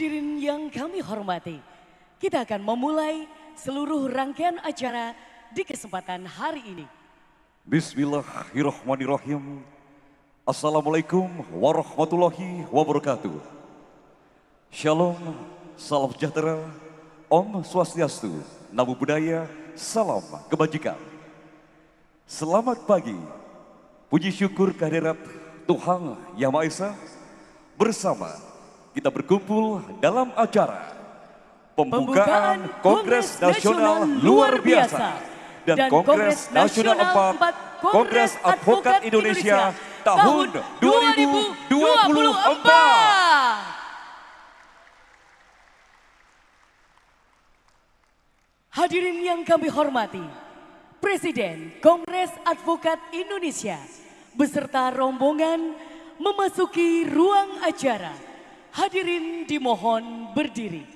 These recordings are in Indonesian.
Hadirin yang kami hormati, kita akan memulai seluruh rangkaian acara di kesempatan hari ini. Bismillahirrahmanirrahim. Assalamualaikum warahmatullahi wabarakatuh. Shalom, salam sejahtera, Om Swastiastu, Namo Buddhaya, salam kebajikan. Selamat pagi, puji syukur kehadirat Tuhan Yang Maha Esa. Bersama kita berkumpul dalam acara pembukaan Kongres Nasional Luar Biasa dan Kongres Nasional 4 Kongres Advokat Indonesia tahun 2024. Hadirin yang kami hormati, Presiden Kongres Advokat Indonesia beserta rombongan memasuki ruang acara. Hadirin dimohon berdiri.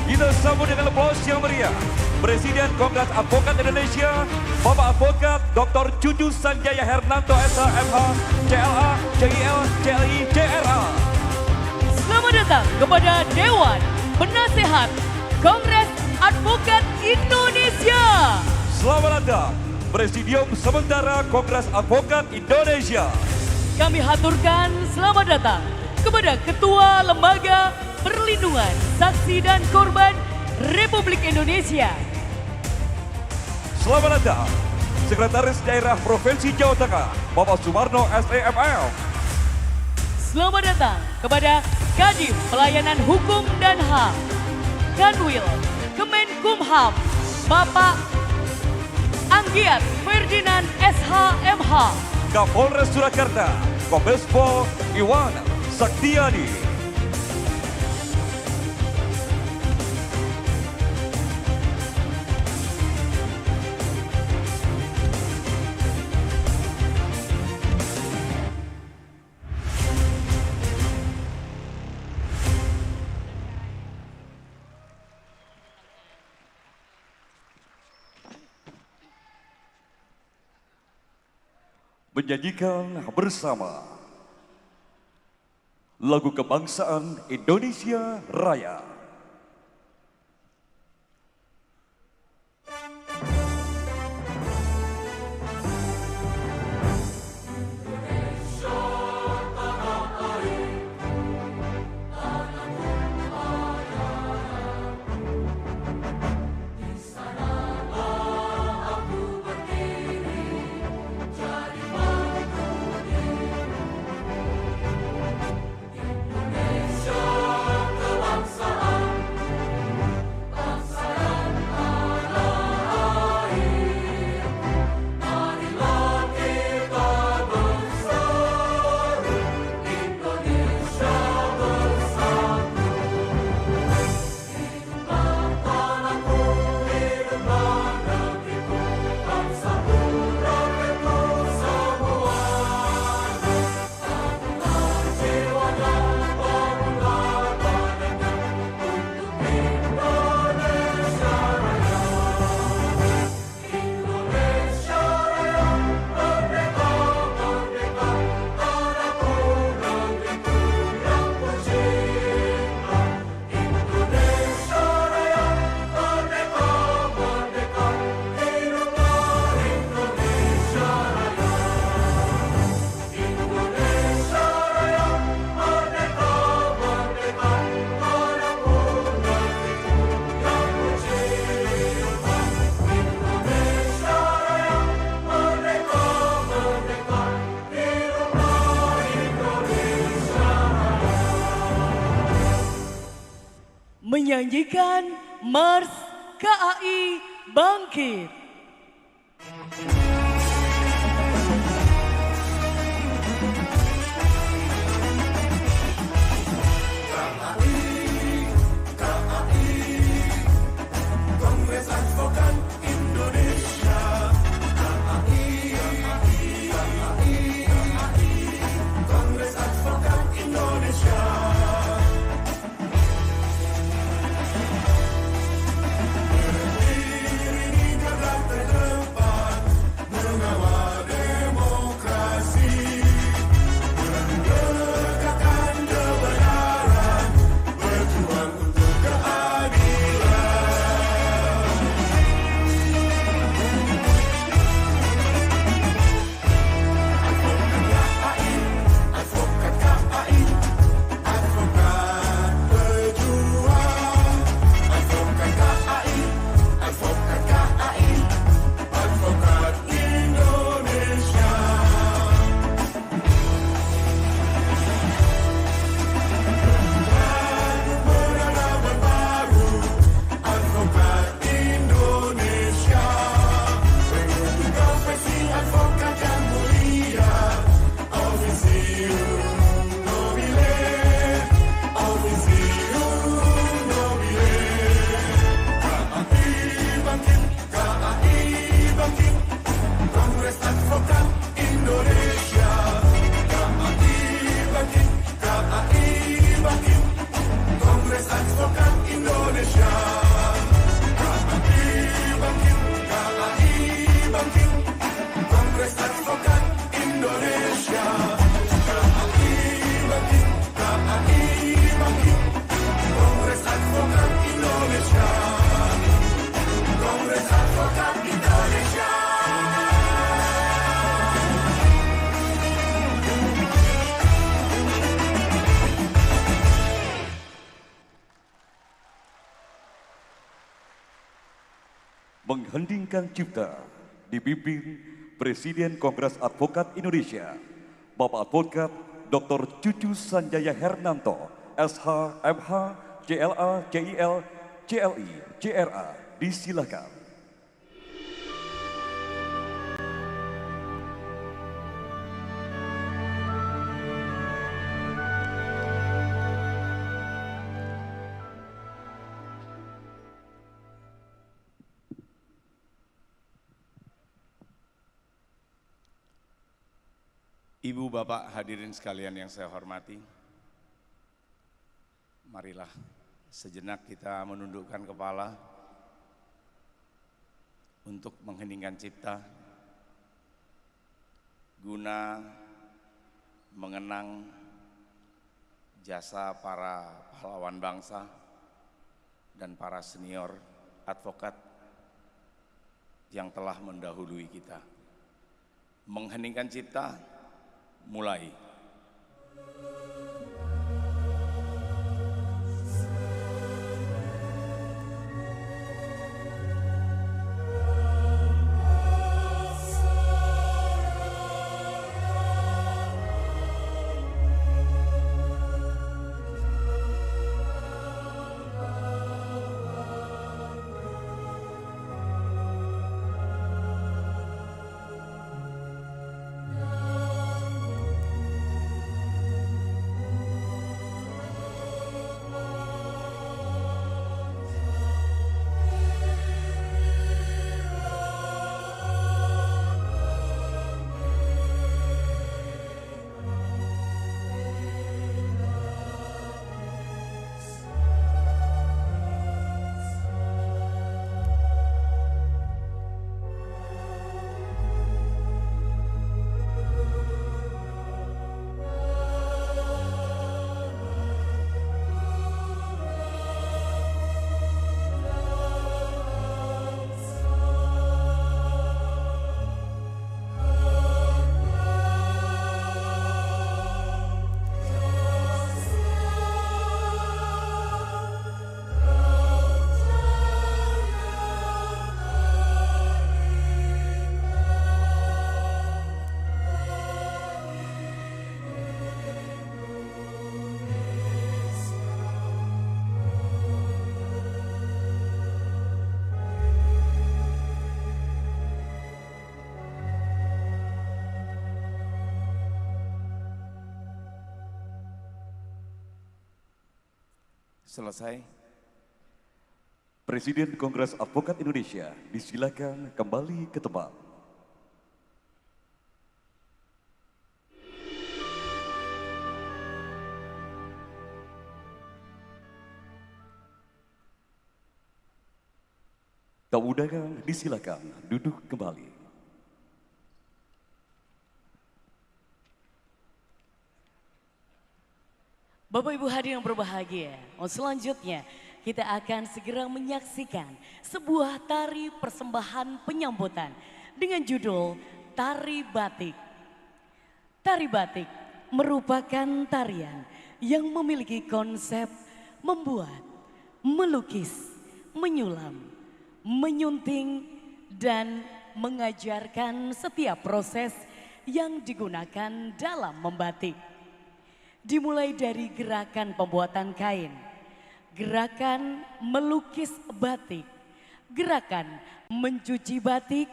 Kita sambut dengan aplaus yang meriah Presiden Kongres Advokat Indonesia, Bapak Advokat Dr. Cucu Sanjaya Hernanto SH.MH, CLA, CIL, CLI, CRA. Selamat datang kepada Dewan Penasehat Kongres Advokat Indonesia. Selamat datang Presidium Sementara Kongres Advokat Indonesia. Kami haturkan selamat datang kepada Ketua Lembaga Perlindungan Saksi dan Korban Republik Indonesia. Selamat datang Sekretaris Daerah Provinsi Jawa Tengah, Bapak Sumarno SEML. Selamat datang kepada Kadif Pelayanan Hukum dan HAM, Kanwil Kemenkumham, Bapak Anggiat Ferdinand SH.MH. Kapolres Surakarta, Kombes Pol Iwan Saktiadi. Menyanyikan bersama lagu kebangsaan Indonesia Raya. Menyanyikan Mars KAI Bangkit. Kongres Advokat Indonesia. Kongres Advokat Hendingkan Cipta dipimpin Presiden Kongres Advokat Indonesia, Bapak Advokat Dr. Cucu Sanjaya Hernanto, SH, MH, CLA, CIL, CLI, CRA, disilakan. Ibu, Bapak, hadirin sekalian yang saya hormati, marilah sejenak kita menundukkan kepala untuk mengheningkan cipta guna mengenang jasa para pahlawan bangsa dan para senior advokat yang telah mendahului kita. Mengheningkan cipta, mulai. Selesai. Presiden Kongres Advokat Indonesia disilakan kembali ke tempat. Tamu undangan disilakan duduk kembali. Bapak Ibu hadirin yang berbahagia, selanjutnya kita akan segera menyaksikan sebuah tari persembahan penyambutan dengan judul Tari Batik. Tari Batik merupakan tarian yang memiliki konsep membuat, melukis, menyulam, menyunting, dan mengajarkan setiap proses yang digunakan dalam membatik. Dimulai dari gerakan pembuatan kain, gerakan melukis batik, gerakan mencuci batik,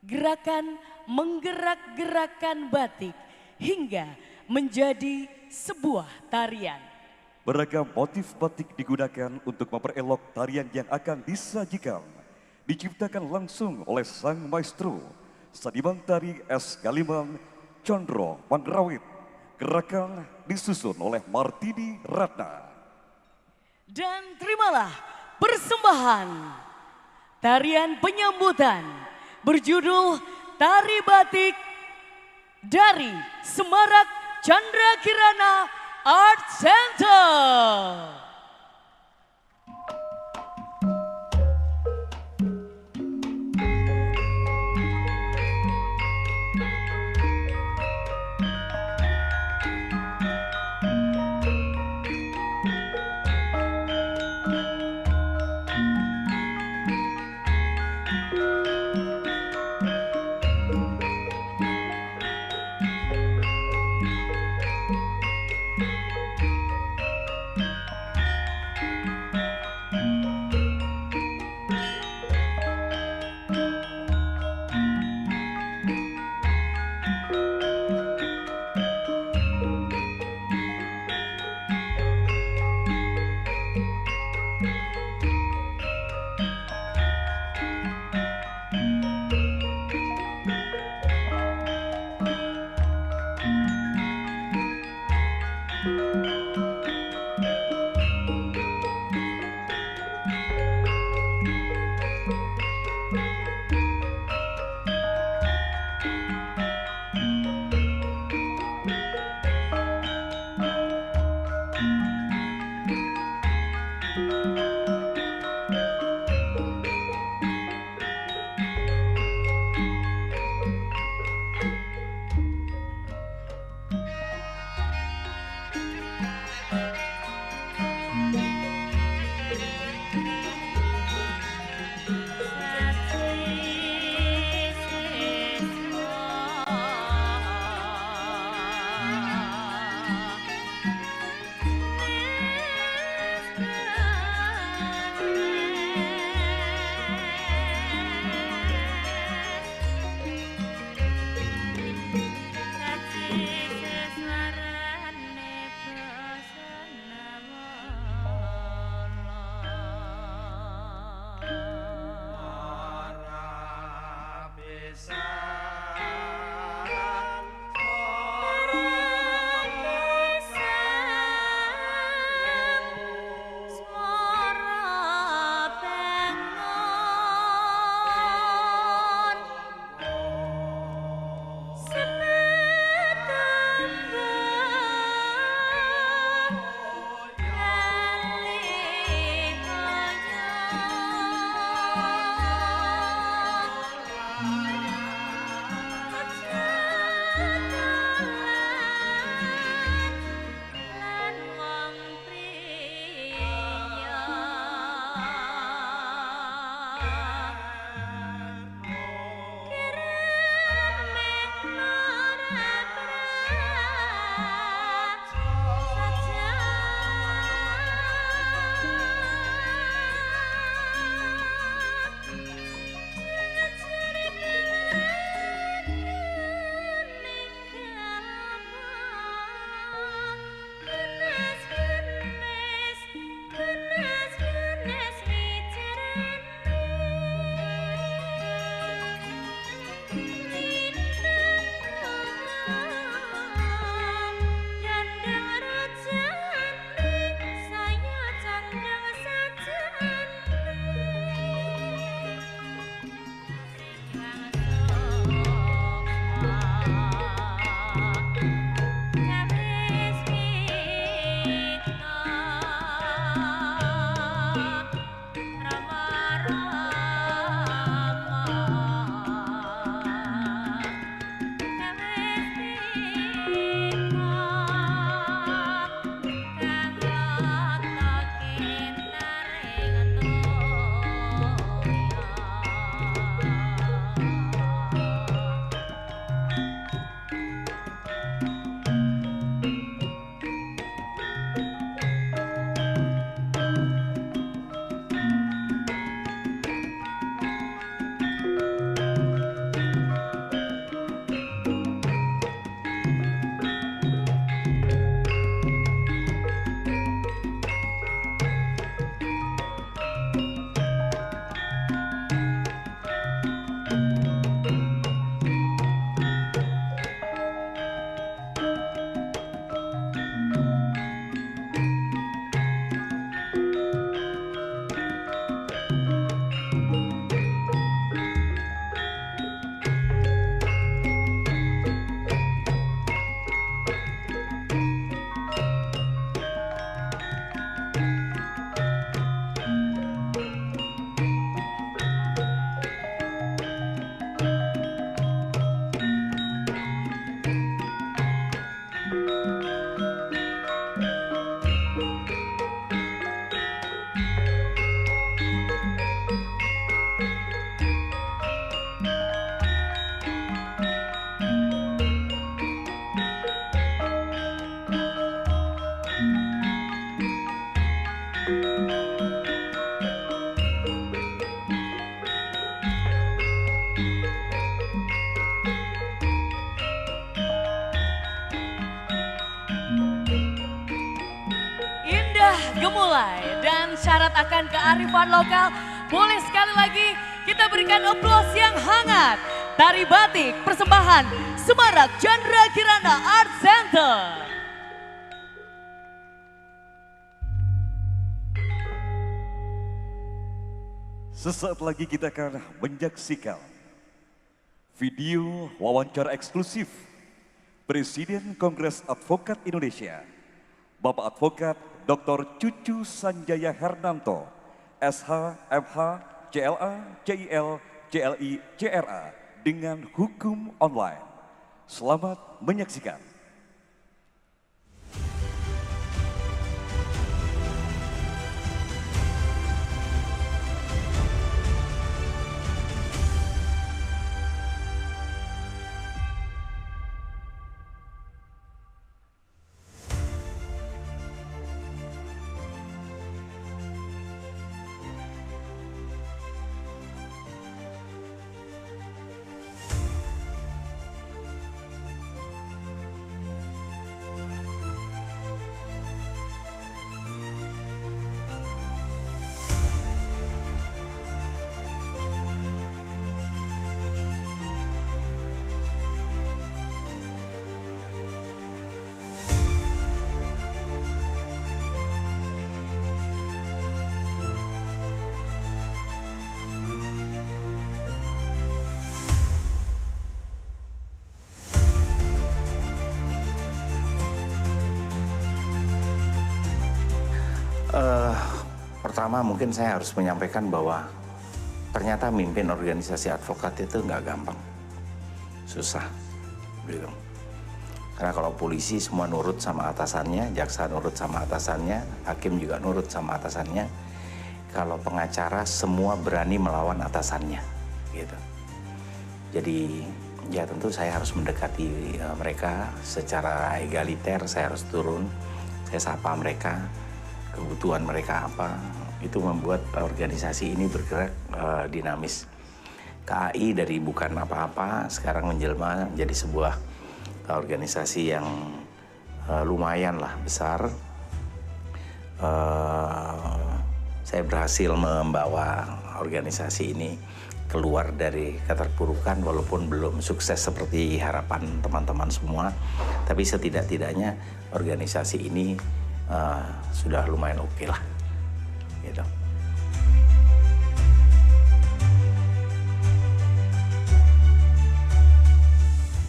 gerakan menggerak-gerakan batik, hingga menjadi sebuah tarian. Beragam motif batik digunakan untuk memperelok tarian yang akan disajikan. Diciptakan langsung oleh sang maestro, Seniman Tari S. Galiman Condro Mangrawit. Gerakan disusun oleh Martini Ratna. Dan terimalah persembahan tarian penyambutan berjudul Tari Batik dari Semarak Chandra Kirana Art Center. gemulai dan syarat akan kearifan lokal. Boleh sekali lagi kita berikan aplaus yang hangat. Tari batik persembahan Semarak Chandra Kirana Art Center. Sesaat lagi kita akan menyaksikan video wawancara eksklusif Presiden Kongres Advokat Indonesia, Bapak Advokat Dr. Cucu Sanjaya Hernanto, SH, MH, CLA, CIL, CLI, CRA dengan hukum online. Selamat menyaksikan. Pertama mungkin saya harus menyampaikan bahwa ternyata mimpin organisasi advokat itu nggak gampang, susah, gitu. Karena kalau polisi semua nurut sama atasannya, jaksa nurut sama atasannya, hakim juga nurut sama atasannya. Kalau pengacara semua berani melawan atasannya, gitu. Jadi ya tentu saya harus mendekati mereka secara egaliter, saya harus turun, saya sapa mereka, kebutuhan mereka apa. Itu membuat organisasi ini bergerak dinamis. KAI dari bukan apa-apa sekarang menjelma menjadi sebuah organisasi yang lumayan lah besar. Saya berhasil membawa organisasi ini keluar dari keterpurukan walaupun belum sukses seperti harapan teman-teman semua. Tapi setidak-tidaknya organisasi ini sudah lumayan oke lah. Gitu.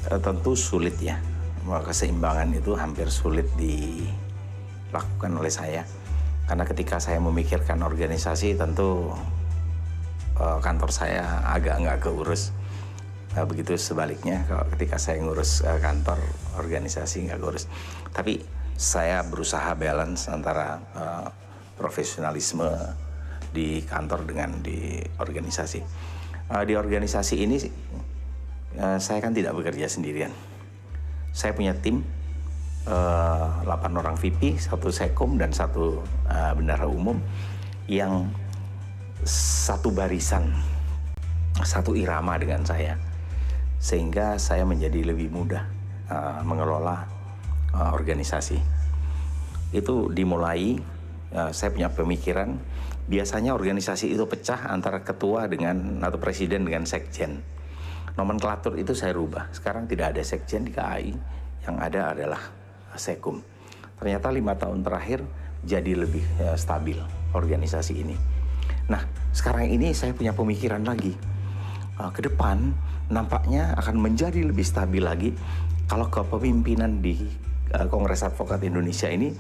Tentu sulit ya, keseimbangan itu hampir sulit dilakukan oleh saya. Karena ketika saya memikirkan organisasi tentu kantor saya agak nggak keurus. Begitu sebaliknya kalau ketika saya ngurus kantor, organisasi nggak keurus. Tapi saya berusaha balance antara profesionalisme di kantor dengan di organisasi. Di organisasi ini saya kan tidak bekerja sendirian. Saya punya tim 8 orang VP, 1 sekom dan 1 bendahara umum yang satu barisan, satu irama dengan saya. Sehingga saya menjadi lebih mudah mengelola organisasi. Itu dimulai saya punya pemikiran, biasanya organisasi itu pecah antara ketua dengan atau presiden dengan sekjen. Nomenklatur itu saya rubah. Sekarang tidak ada sekjen di KAI, yang ada adalah sekum. Ternyata 5 tahun terakhir jadi lebih stabil organisasi ini. Nah, sekarang ini saya punya pemikiran lagi. Ke depan nampaknya akan menjadi lebih stabil lagi kalau kepemimpinan di Kongres Advokat Indonesia ini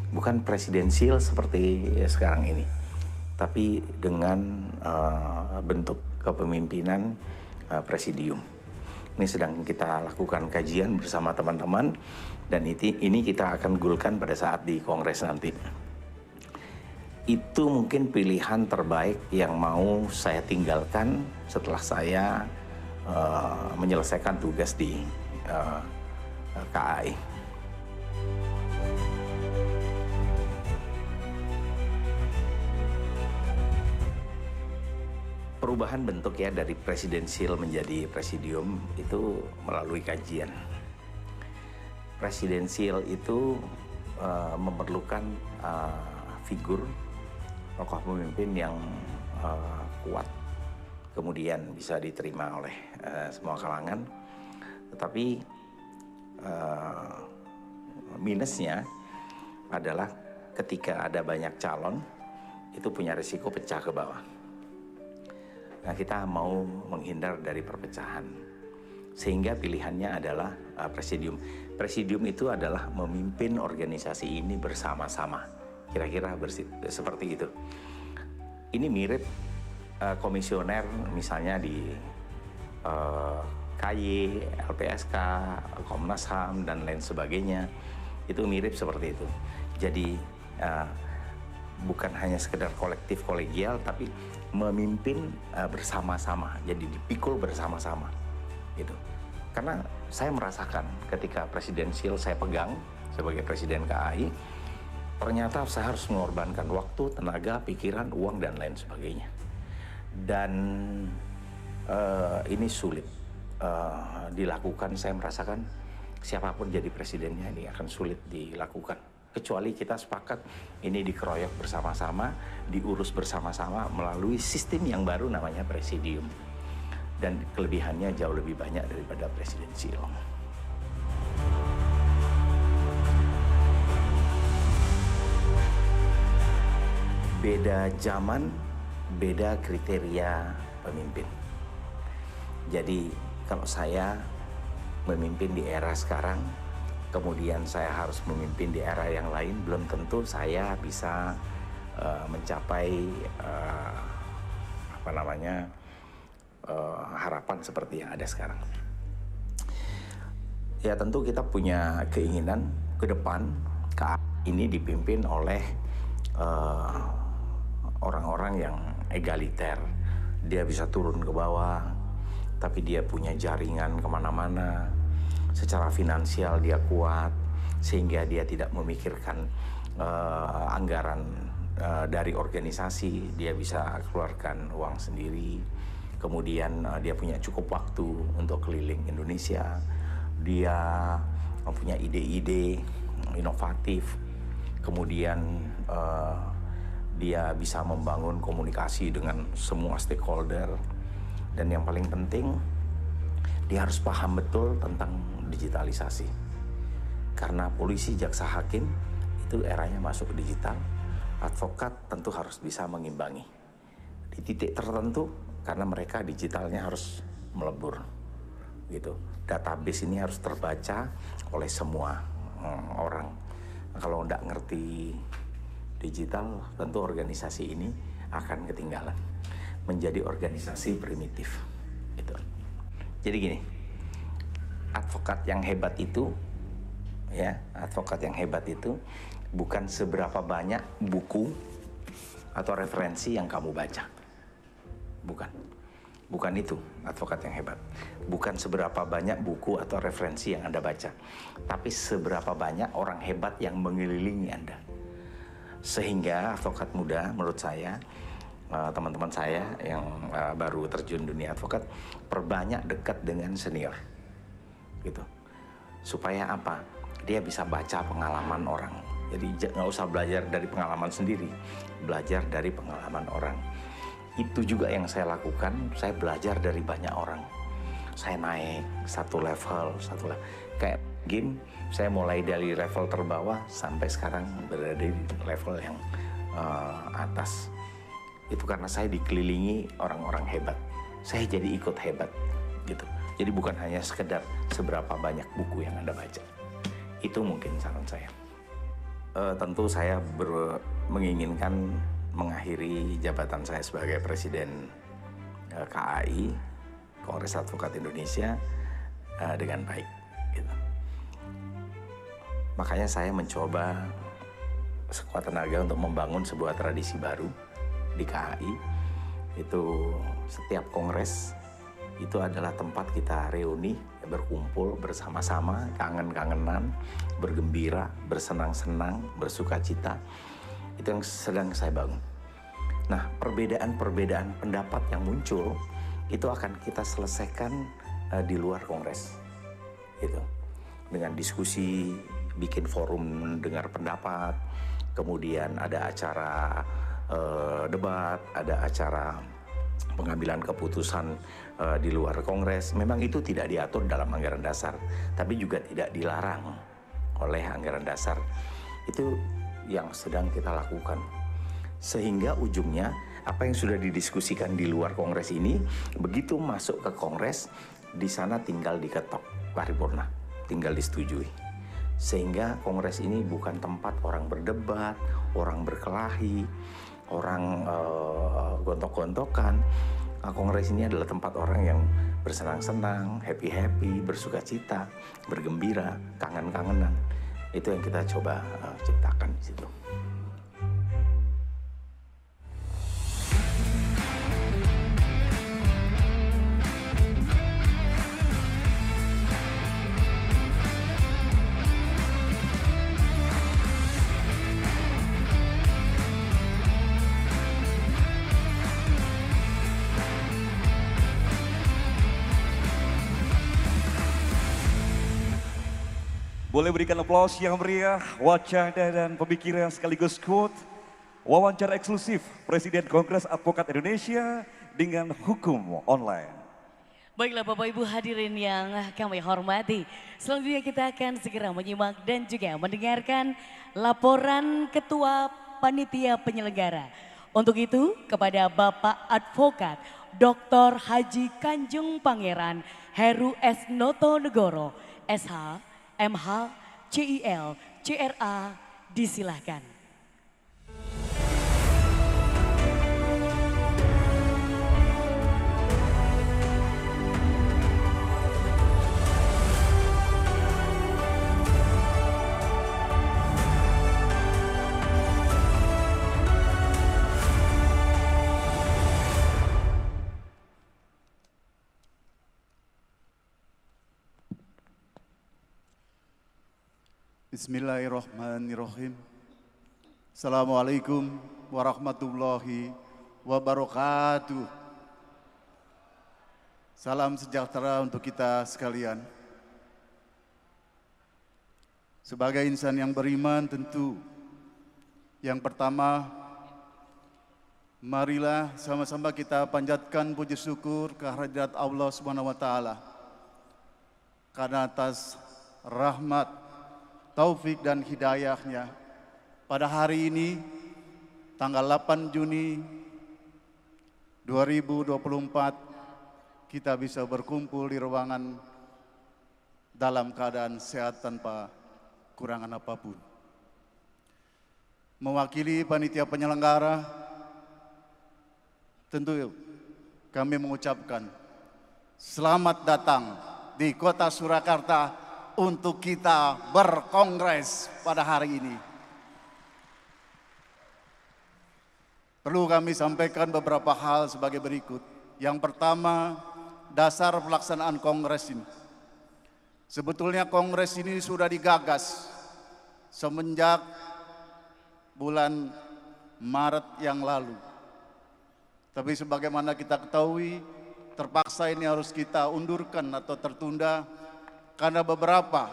bukan presidensial seperti sekarang ini, tapi dengan bentuk kepemimpinan presidium. Ini sedang kita lakukan kajian bersama teman-teman dan ini kita akan gulkan pada saat di Kongres nanti. Itu mungkin pilihan terbaik yang mau saya tinggalkan setelah saya menyelesaikan tugas di KAI. Perubahan bentuk ya dari presidensial menjadi presidium itu melalui kajian. Presidensial itu memerlukan figur, tokoh pemimpin yang kuat, kemudian bisa diterima oleh semua kalangan. Tetapi minusnya adalah ketika ada banyak calon, itu punya risiko pecah ke bawah. Nah, kita mau menghindar dari perpecahan, sehingga pilihannya adalah presidium. Presidium itu adalah memimpin organisasi ini bersama-sama, kira-kira seperti itu. Ini mirip komisioner misalnya di KY, LPSK, Komnas HAM, dan lain sebagainya. Itu mirip seperti itu. Jadi bukan hanya sekedar kolektif kolegial, tapi memimpin bersama-sama, jadi dipikul bersama-sama gitu. Karena saya merasakan ketika presidensial saya pegang sebagai presiden KAI, ternyata saya harus mengorbankan waktu, tenaga, pikiran, uang, dan lain sebagainya. Dan ini sulit dilakukan. Saya merasakan siapapun jadi presidennya ini akan sulit dilakukan, kecuali kita sepakat ini dikeroyok bersama-sama, diurus bersama-sama melalui sistem yang baru namanya presidium. Dan kelebihannya jauh lebih banyak daripada presidensial. Beda zaman, beda kriteria pemimpin. Jadi kalau saya memimpin di era sekarang, kemudian saya harus memimpin di era yang lain, belum tentu saya bisa mencapai harapan seperti yang ada sekarang. Ya tentu kita punya keinginan ke depan ini dipimpin oleh orang-orang yang egaliter. Dia bisa turun ke bawah, tapi dia punya jaringan kemana-mana. Secara finansial dia kuat, sehingga dia tidak memikirkan anggaran dari organisasi. Dia bisa keluarkan uang sendiri. Kemudian dia punya cukup waktu untuk keliling Indonesia. Dia punya ide-ide inovatif. Kemudian dia bisa membangun komunikasi dengan semua stakeholder. Dan yang paling penting, dia harus paham betul tentang digitalisasi. Karena polisi, jaksa, hakim itu eranya masuk ke digital. Advokat tentu harus bisa mengimbangi di titik tertentu, karena mereka digitalnya harus melebur gitu. Database ini harus terbaca oleh semua orang. Kalau nggak ngerti digital, tentu organisasi ini akan ketinggalan, menjadi organisasi primitif gitu. Jadi gini, advokat yang hebat itu bukan seberapa banyak buku atau referensi yang kamu baca. Bukan itu advokat yang hebat. Bukan seberapa banyak buku atau referensi yang Anda baca, tapi seberapa banyak orang hebat yang mengelilingi Anda. Sehingga advokat muda, menurut saya, teman-teman saya yang baru terjun dunia advokat, perbanyak dekat dengan senior gitu. Supaya apa? Dia bisa baca pengalaman orang. Jadi nggak usah belajar dari pengalaman sendiri, belajar dari pengalaman orang. Itu juga yang saya lakukan. Saya belajar dari banyak orang. Saya naik satu level. Kayak game, saya mulai dari level terbawah sampai sekarang berada di level yang atas. Itu karena saya dikelilingi orang-orang hebat. Saya jadi ikut hebat gitu. Jadi bukan hanya sekedar seberapa banyak buku yang Anda baca. Itu mungkin saran saya. Tentu saya menginginkan mengakhiri jabatan saya sebagai Presiden KAI, Kongres Advokat Indonesia, dengan baik gitu. Makanya saya mencoba sekuat tenaga untuk membangun sebuah tradisi baru di KAI. Itu setiap kongres itu adalah tempat kita reuni, berkumpul bersama-sama, kangen-kangenan, bergembira, bersenang-senang, bersukacita. Itu yang sedang saya bangun. Nah, perbedaan-perbedaan pendapat yang muncul itu akan kita selesaikan di luar kongres gitu. Dengan diskusi, bikin forum dengar pendapat, kemudian ada acara debat, ada acara pengambilan keputusan di luar Kongres. Memang itu tidak diatur dalam anggaran dasar, tapi juga tidak dilarang oleh anggaran dasar. Itu yang sedang kita lakukan. Sehingga ujungnya apa yang sudah didiskusikan di luar Kongres ini, begitu masuk ke Kongres, di sana tinggal diketok paripurna, tinggal disetujui. Sehingga Kongres ini bukan tempat orang berdebat, orang berkelahi, orang gontok-gontokan. Kongres ini adalah tempat orang yang bersenang-senang, happy-happy, bersukacita, bergembira, kangen-kangenan. Itu yang kita coba ciptakan di situ. Boleh berikan aplaus yang meriah, wajah dan pemikiran sekaligus quote. Wawancara eksklusif Presiden Kongres Advokat Indonesia dengan hukum online. Baiklah Bapak Ibu hadirin yang kami hormati. Selanjutnya kita akan segera menyimak dan juga mendengarkan laporan Ketua Panitia Penyelenggara. Untuk itu kepada Bapak Advokat Dr. Haji Kanjeng Pangeran Heru S. Notonegoro, SH, MH, CIL, CRA, disilahkan. Bismillahirrahmanirrahim. Assalamualaikum warahmatullahi wabarakatuh. Salam sejahtera untuk kita sekalian. Sebagai insan yang beriman tentu, yang pertama, marilah sama-sama kita panjatkan puji syukur kehadirat Allah Subhanahu wa taala. Karena atas rahmat, taufik dan hidayahnya, pada hari ini tanggal 8 Juni 2024 kita bisa berkumpul di ruangan dalam keadaan sehat tanpa kurangan apapun. Mewakili panitia penyelenggara, tentu kami mengucapkan selamat datang di Kota Surakarta untuk kita berkongres pada hari ini. Perlu kami sampaikan beberapa hal sebagai berikut. Yang pertama, dasar pelaksanaan kongres ini. Sebetulnya kongres ini sudah digagas semenjak bulan Maret yang lalu. Tapi sebagaimana kita ketahui, terpaksa ini harus kita undurkan atau tertunda karena beberapa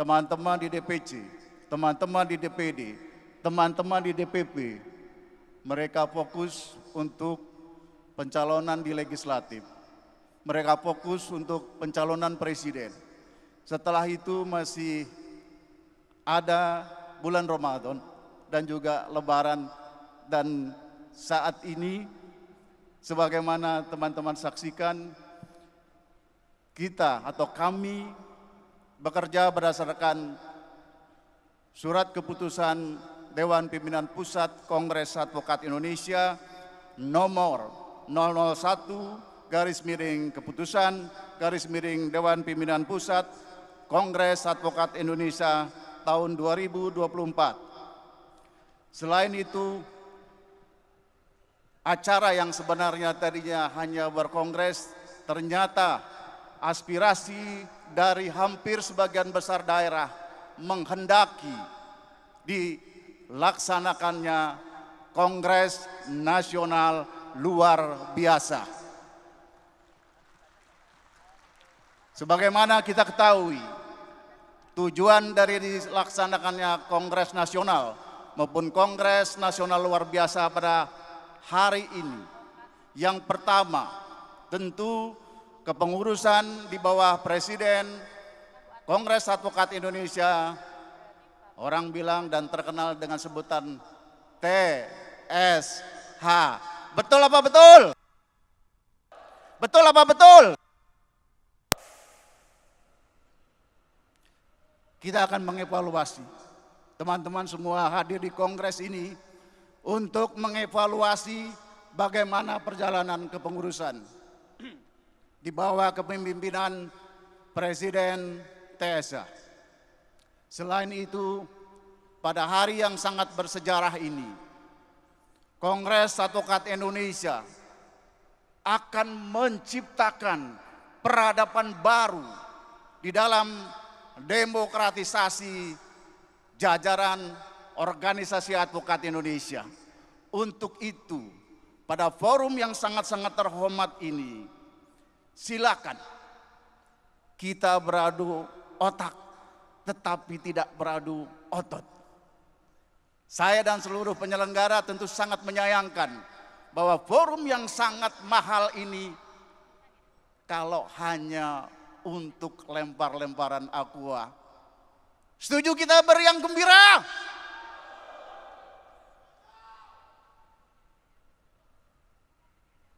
teman-teman di DPC, teman-teman di DPD, teman-teman di DPP, mereka fokus untuk pencalonan di legislatif. Mereka fokus untuk pencalonan presiden. Setelah itu masih ada bulan Ramadan dan juga Lebaran, dan saat ini sebagaimana teman-teman saksikan, kita atau kami bekerja berdasarkan surat keputusan Dewan Pimpinan Pusat Kongres Advokat Indonesia nomor 001/keputusan Dewan Pimpinan Pusat Kongres Advokat Indonesia tahun 2024. Selain itu, acara yang sebenarnya tadinya hanya berkongres ternyata aspirasi dari hampir sebagian besar daerah menghendaki dilaksanakannya Kongres Nasional luar biasa. Sebagaimana kita ketahui, Tujuan dari dilaksanakannya Kongres Nasional maupun Kongres Nasional luar biasa pada hari ini. Yang pertama, tentu kepengurusan di bawah Presiden Kongres Advokat Indonesia, orang bilang dan terkenal dengan sebutan TSH. Betul apa betul? Betul apa betul? Kita akan mengevaluasi. Teman-teman semua hadir di kongres ini untuk mengevaluasi bagaimana perjalanan kepengurusan di bawah kepemimpinan Presiden TSH. Selain itu, pada hari yang sangat bersejarah ini, Kongres Advokat Indonesia akan menciptakan peradaban baru di dalam demokratisasi jajaran organisasi advokat Indonesia. Untuk itu, pada forum yang sangat-sangat terhormat ini, silakan kita beradu otak, tetapi tidak beradu otot. Saya dan seluruh penyelenggara tentu sangat menyayangkan bahwa forum yang sangat mahal ini, kalau hanya untuk lempar-lemparan aqua. Setuju kita beriang gembira?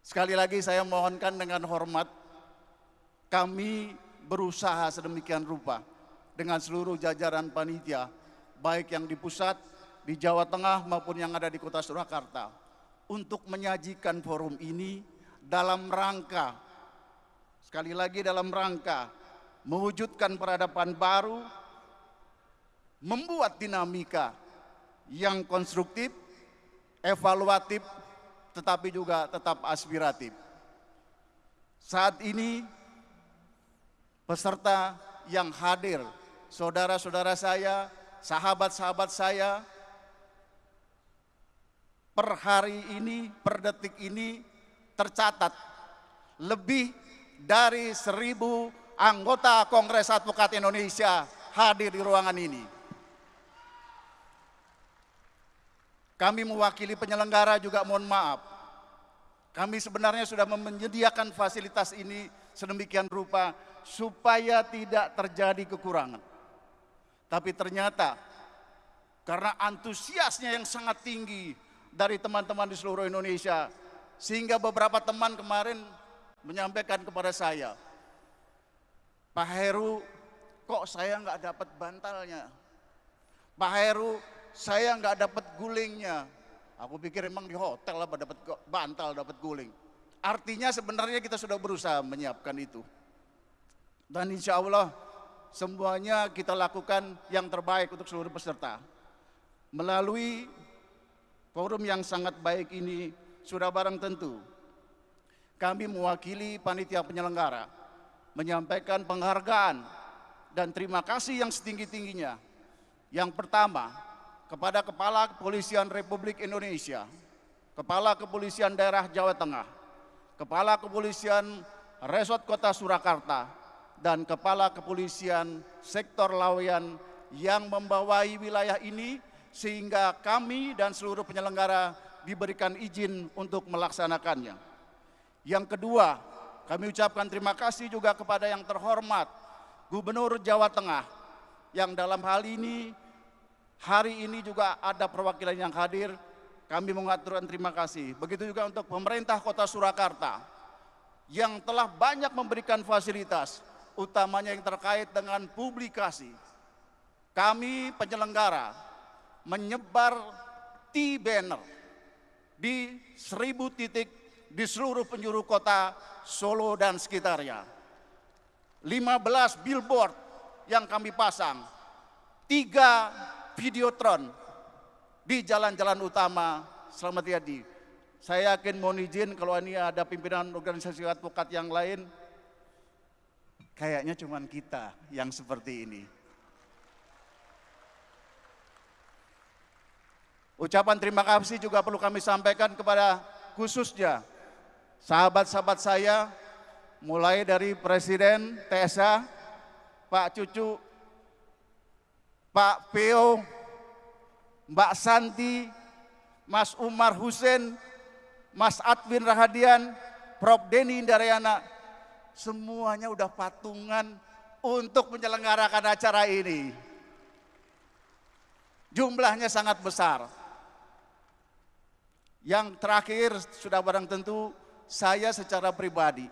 Sekali lagi saya mohonkan dengan hormat, kami berusaha sedemikian rupa dengan seluruh jajaran panitia, baik yang di pusat, di Jawa Tengah maupun yang ada di Kota Surakarta, untuk menyajikan forum ini dalam rangka, sekali lagi dalam rangka mewujudkan peradaban baru, membuat dinamika yang konstruktif, evaluatif, tetapi juga tetap aspiratif. Saat ini peserta yang hadir, saudara-saudara saya, sahabat-sahabat saya, per hari ini, per detik ini tercatat lebih dari 1.000 anggota Kongres Advokat Indonesia hadir di ruangan ini. Kami mewakili penyelenggara juga mohon maaf. Kami sebenarnya sudah menyediakan fasilitas ini sedemikian rupa supaya tidak terjadi kekurangan. Tapi ternyata karena antusiasnya yang sangat tinggi dari teman-teman di seluruh Indonesia, sehingga beberapa teman kemarin menyampaikan kepada saya, Pak Heru, kok saya nggak dapat bantalnya? Pak Heru, saya nggak dapat gulingnya. Aku pikir emang di hotel lah dapat bantal, dapat guling. Artinya sebenarnya kita sudah berusaha menyiapkan itu. Dan insya Allah semuanya kita lakukan yang terbaik untuk seluruh peserta. Melalui forum yang sangat baik ini, sudah barang tentu kami mewakili panitia penyelenggara menyampaikan penghargaan dan terima kasih yang setinggi-tingginya. Yang pertama, kepada Kepala Kepolisian Republik Indonesia, Kepala Kepolisian Daerah Jawa Tengah, Kepala Kepolisian Resort Kota Surakarta, dan Kepala Kepolisian Sektor Laweyan yang membawai wilayah ini sehingga kami dan seluruh penyelenggara diberikan izin untuk melaksanakannya. Yang kedua, kami ucapkan terima kasih juga kepada yang terhormat Gubernur Jawa Tengah yang dalam hal ini hari ini juga ada perwakilan yang hadir. Kami mengaturkan terima kasih. Begitu juga untuk pemerintah Kota Surakarta yang telah banyak memberikan fasilitas, utamanya yang terkait dengan publikasi. Kami penyelenggara menyebar T-banner di 1.000 titik di seluruh penjuru kota Solo dan sekitarnya. 15 billboard yang kami pasang, 3 videotron di jalan-jalan utama. Selamat Yadi. Saya yakin mohon izin kalau ini ada pimpinan organisasi advokat yang lain, kayaknya cuman kita yang seperti ini. Ucapan terima kasih juga perlu kami sampaikan kepada khususnya sahabat-sahabat saya, mulai dari Presiden TSH, Pak Cucu, Pak Peo, Mbak Santi, Mas Umar Hussein, Mas Adwin Rahadian, Prof. Denny Indaryana, semuanya udah patungan untuk menyelenggarakan acara ini. Jumlahnya sangat besar. Yang terakhir sudah barang tentu saya secara pribadi,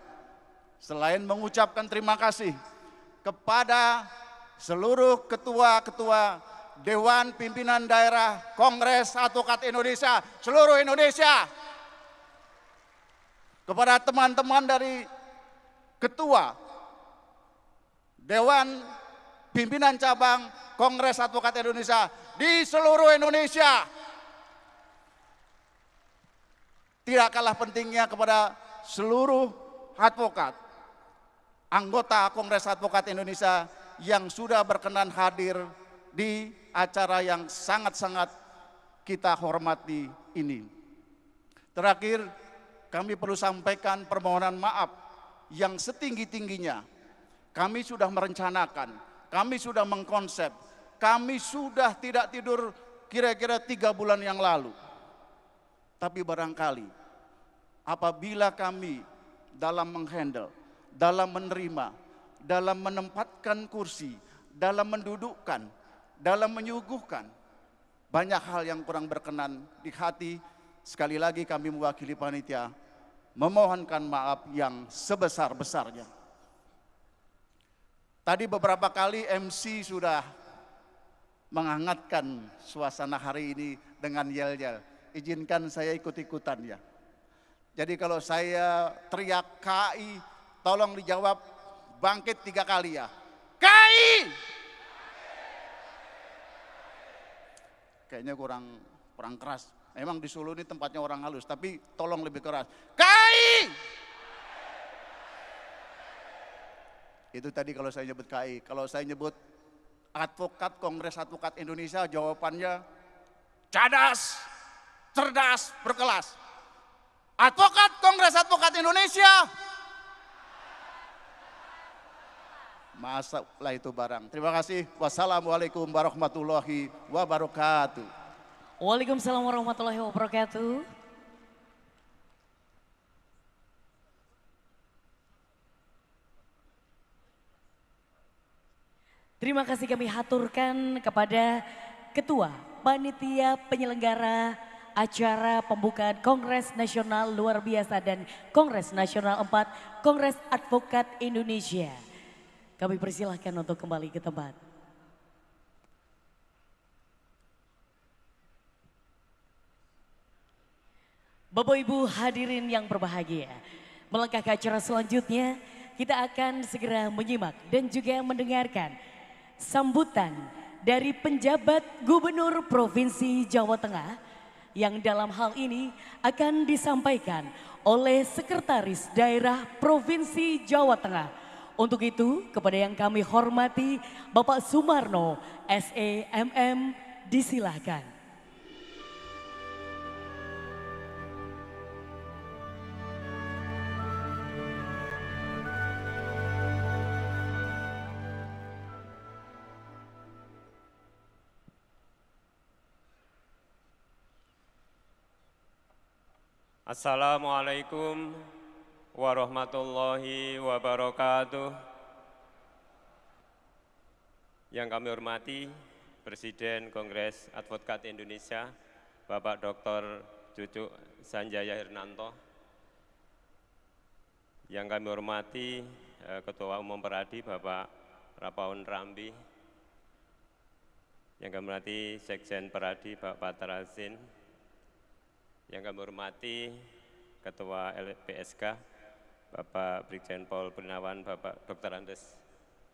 selain mengucapkan terima kasih kepada seluruh ketua-ketua Dewan Pimpinan Daerah Kongres Advokat Indonesia seluruh Indonesia, kepada teman-teman dari ketua Dewan Pimpinan Cabang Kongres Advokat Indonesia di seluruh Indonesia, tidak kalah pentingnya kepada seluruh advokat, anggota Kongres Advokat Indonesia yang sudah berkenan hadir di acara yang sangat-sangat kita hormati ini. Terakhir, kami perlu sampaikan permohonan maaf yang setinggi-tingginya. Kami sudah merencanakan, kami sudah mengkonsep, kami sudah tidak tidur kira-kira 3 bulan yang lalu. Tapi barangkali apabila kami dalam menghandle, dalam menerima, dalam menempatkan kursi, dalam mendudukkan, dalam menyuguhkan, banyak hal yang kurang berkenan di hati, sekali lagi kami mewakili panitia memohonkan maaf yang sebesar-besarnya. Tadi beberapa kali MC sudah menghangatkan suasana hari ini dengan yel-yel. Izinkan saya ikut-ikutan ya. Jadi kalau saya teriak KI, tolong dijawab bangkit 3 kali ya. KI! Kayaknya kurang keras. Memang di Solo ini tempatnya orang halus, tapi tolong lebih keras. KI! Itu tadi kalau saya nyebut KI. Kalau saya nyebut advokat Kongres Advokat Indonesia, jawabannya cadas, cerdas, berkelas. Advokat Kongres Advokat Indonesia. Masalah itu barang. Terima kasih. Wassalamualaikum warahmatullahi wabarakatuh. Waalaikumsalam warahmatullahi wabarakatuh. Terima kasih kami haturkan kepada Ketua Panitia Penyelenggara acara pembukaan Kongres Nasional Luar Biasa dan Kongres Nasional 4 Kongres Advokat Indonesia. Kami persilahkan untuk kembali ke tempat. Bapak Ibu hadirin yang berbahagia, melangkah ke acara selanjutnya, kita akan segera menyimak dan juga mendengarkan sambutan dari penjabat Gubernur Provinsi Jawa Tengah yang dalam hal ini akan disampaikan oleh Sekretaris Daerah Provinsi Jawa Tengah. Untuk itu, kepada yang kami hormati Bapak Sumarno, SEMM, disilahkan. Assalamualaikum warahmatullahi wabarakatuh. Yang kami hormati Presiden Kongres Advokat Indonesia, Bapak Dr. Cucu Sanjaya Hernanto. Yang kami hormati Ketua Umum Peradi, Bapak Rapaun Rambi. Yang kami hormati Sekjen Peradi, Bapak Patarasin. Yang kami hormati Ketua LPSK, Bapak Brigjen Paul Purnawan, Bapak Dr. Andes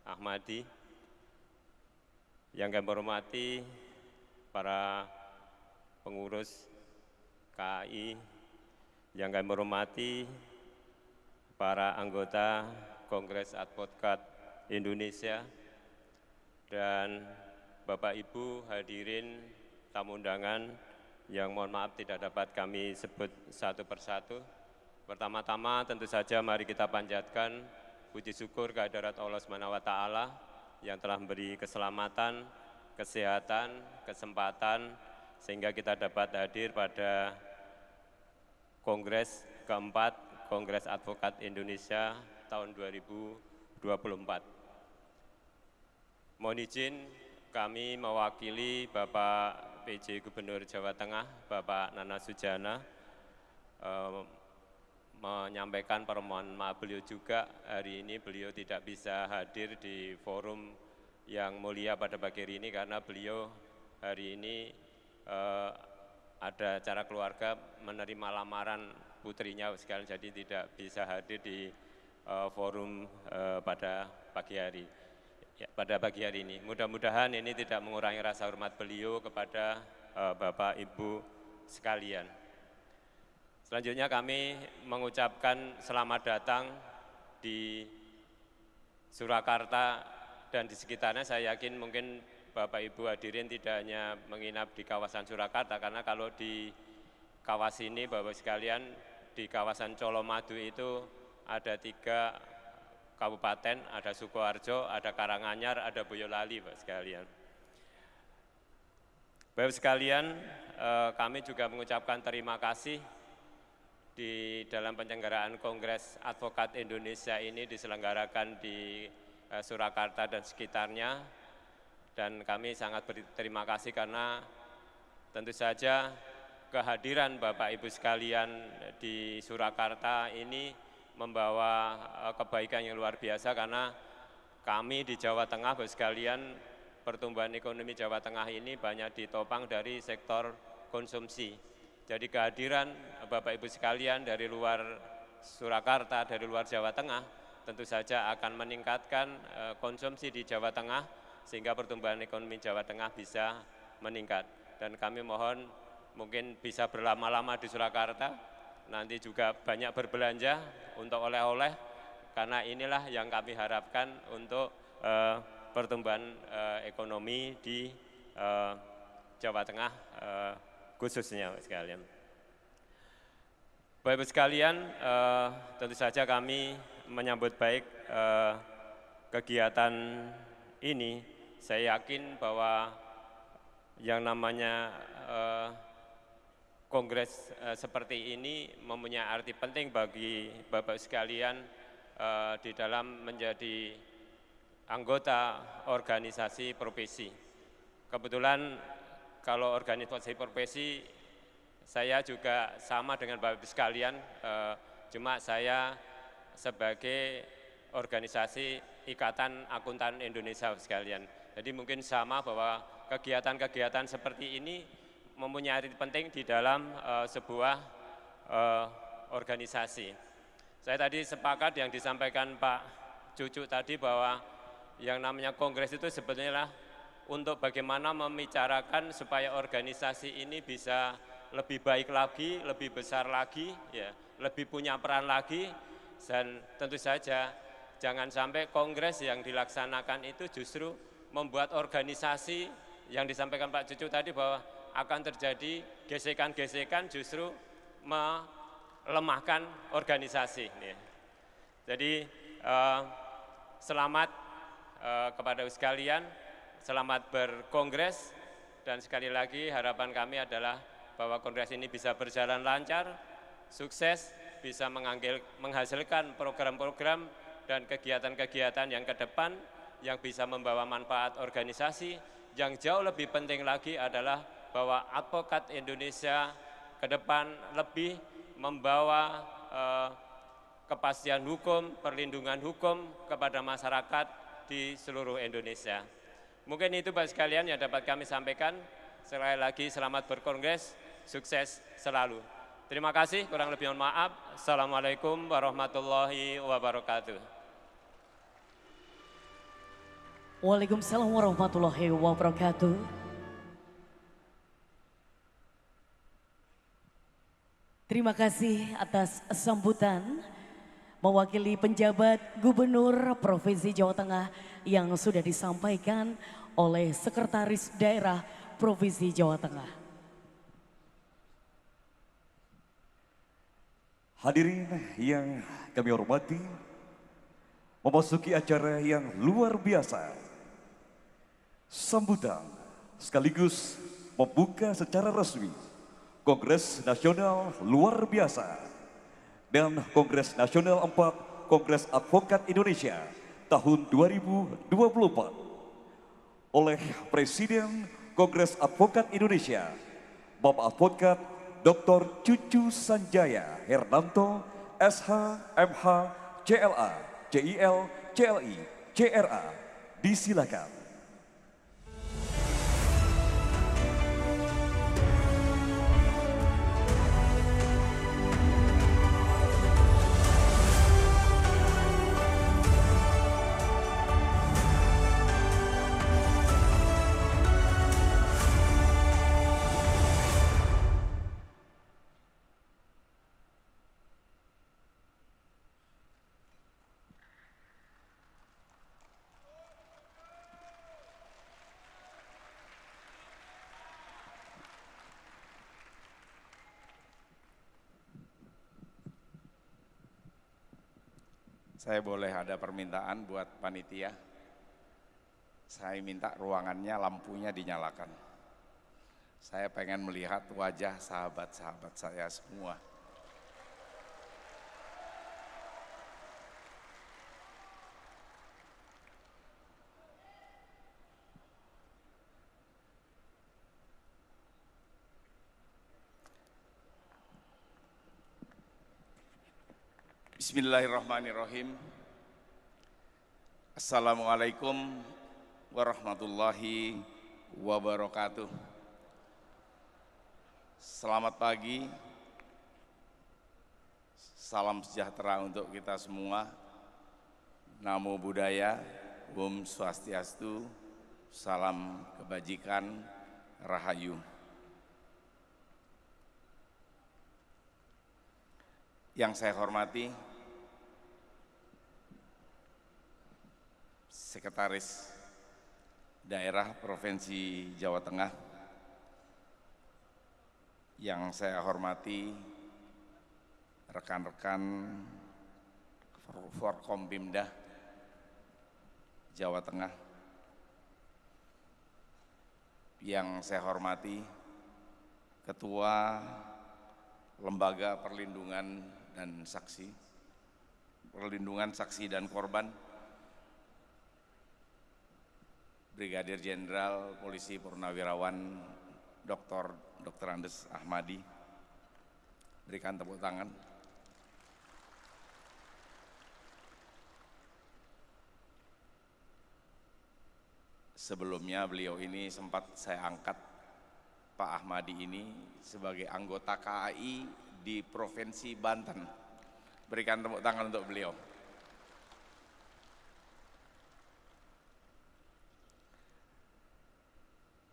Ahmadi. Yang kami hormati para pengurus KAI, yang kami hormati para anggota Kongres Advokat Indonesia, dan Bapak Ibu hadirin tamu undangan yang mohon maaf tidak dapat kami sebut satu persatu. Pertama-tama tentu saja mari kita panjatkan puji syukur kehadirat Allah Subhanahu wa Ta'ala yang telah memberi keselamatan kesehatan, kesempatan, sehingga kita dapat hadir pada Kongres keempat, Kongres Advokat Indonesia tahun 2024. Mohon izin kami mewakili Bapak PJ Gubernur Jawa Tengah, Bapak Nana Sujana, menyampaikan permohonan maaf beliau juga hari ini beliau tidak bisa hadir di forum yang mulia pada pagi hari ini karena beliau hari ini ada acara keluarga menerima lamaran putrinya sekalian, jadi tidak bisa hadir di forum pada pagi hari. Ya, pada pagi hari ini. Mudah-mudahan ini tidak mengurangi rasa hormat beliau kepada Bapak Ibu sekalian. Selanjutnya kami mengucapkan selamat datang di Surakarta dan di sekitarnya. Saya yakin mungkin Bapak Ibu hadirin tidak hanya menginap di kawasan Surakarta, karena kalau di kawasan ini Bapak sekalian, di kawasan Colomadu itu ada 3 kabupaten, ada Sukoharjo, ada Karanganyar, ada Boyolali Bapak sekalian. Bapak sekalian, kami juga mengucapkan terima kasih di dalam penyelenggaraan Kongres Advokat Indonesia ini diselenggarakan di Surakarta dan sekitarnya. Dan kami sangat berterima kasih karena tentu saja kehadiran Bapak Ibu sekalian di Surakarta ini membawa kebaikan yang luar biasa, karena kami di Jawa Tengah Bapak sekalian, pertumbuhan ekonomi Jawa Tengah ini banyak ditopang dari sektor konsumsi. Jadi kehadiran Bapak Ibu sekalian dari luar Surakarta, dari luar Jawa Tengah tentu saja akan meningkatkan konsumsi di Jawa Tengah, sehingga pertumbuhan ekonomi Jawa Tengah bisa meningkat. Dan kami mohon mungkin bisa berlama-lama di Surakarta, nanti juga banyak berbelanja untuk oleh-oleh, karena inilah yang kami harapkan untuk pertumbuhan ekonomi di Jawa Tengah khususnya sekalian. Bapak Ibu sekalian, tentu saja kami menyambut baik kegiatan ini. Saya yakin bahwa yang namanya kongres seperti ini mempunyai arti penting bagi Bapak sekalian di dalam menjadi anggota organisasi profesi. Kebetulan kalau organisasi profesi saya juga sama dengan Bapak sekalian, cuma saya sebagai organisasi Ikatan Akuntan Indonesia sekalian. Jadi mungkin sama bahwa kegiatan-kegiatan seperti ini mempunyai arti penting di dalam sebuah organisasi. Saya tadi sepakat yang disampaikan Pak Cucu tadi bahwa yang namanya kongres itu sebetulnya untuk bagaimana membicarakan supaya organisasi ini bisa lebih baik lagi, lebih besar lagi, ya, lebih punya peran lagi, dan tentu saja jangan sampai kongres yang dilaksanakan itu justru membuat organisasi yang disampaikan Pak Cucu tadi bahwa akan terjadi gesekan-gesekan justru melemahkan organisasi. Jadi selamat kepada sekalian, selamat berkongres, dan sekali lagi harapan kami adalah bahwa kongres ini bisa berjalan lancar, sukses, bisa menghasilkan program-program dan kegiatan-kegiatan yang ke depan yang bisa membawa manfaat organisasi. Yang jauh lebih penting lagi adalah bahwa advokat Indonesia ke depan lebih membawa kepastian hukum, perlindungan hukum kepada masyarakat di seluruh Indonesia. Mungkin itu Bapak sekalian yang dapat kami sampaikan. Sekali lagi selamat berkongres, sukses selalu. Terima kasih, kurang lebih mohon maaf. Assalamualaikum warahmatullahi wabarakatuh. Waalaikumsalam warahmatullahi wabarakatuh. Terima kasih atas sambutan mewakili penjabat Gubernur Provinsi Jawa Tengah yang sudah disampaikan oleh Sekretaris Daerah Provinsi Jawa Tengah. Hadirin yang kami hormati, memasuki acara yang luar biasa. Sambutan sekaligus membuka secara resmi Kongres Nasional Luar Biasa dan Kongres Nasional 4 Kongres Advokat Indonesia tahun 2024 oleh Presiden Kongres Advokat Indonesia, Bapak Advokat Dr. Cucu Sanjaya Hernanto, SH, MH, CLA, CIL, CLI, CRA. Disilakan. Saya boleh ada permintaan buat panitia. Saya minta ruangannya lampunya dinyalakan. Saya pengen melihat wajah sahabat-sahabat saya semua. Bismillahirrahmanirrahim. Assalamualaikum warahmatullahi wabarakatuh. Selamat pagi, salam sejahtera untuk kita semua. Namo Buddhaya, Om Swastiastu, salam kebajikan, Rahayu. Yang saya hormati Sekretaris Daerah Provinsi Jawa Tengah, yang saya hormati rekan-rekan Forkompimda Jawa Tengah, yang saya hormati Ketua Lembaga Perlindungan Saksi dan Korban, Brigadir Jenderal Polisi Purnawirawan Dr. Andes Ahmadi. Berikan tepuk tangan. Sebelumnya beliau ini sempat saya angkat, Pak Ahmadi ini, sebagai anggota KAI di Provinsi Banten. Berikan tepuk tangan untuk beliau.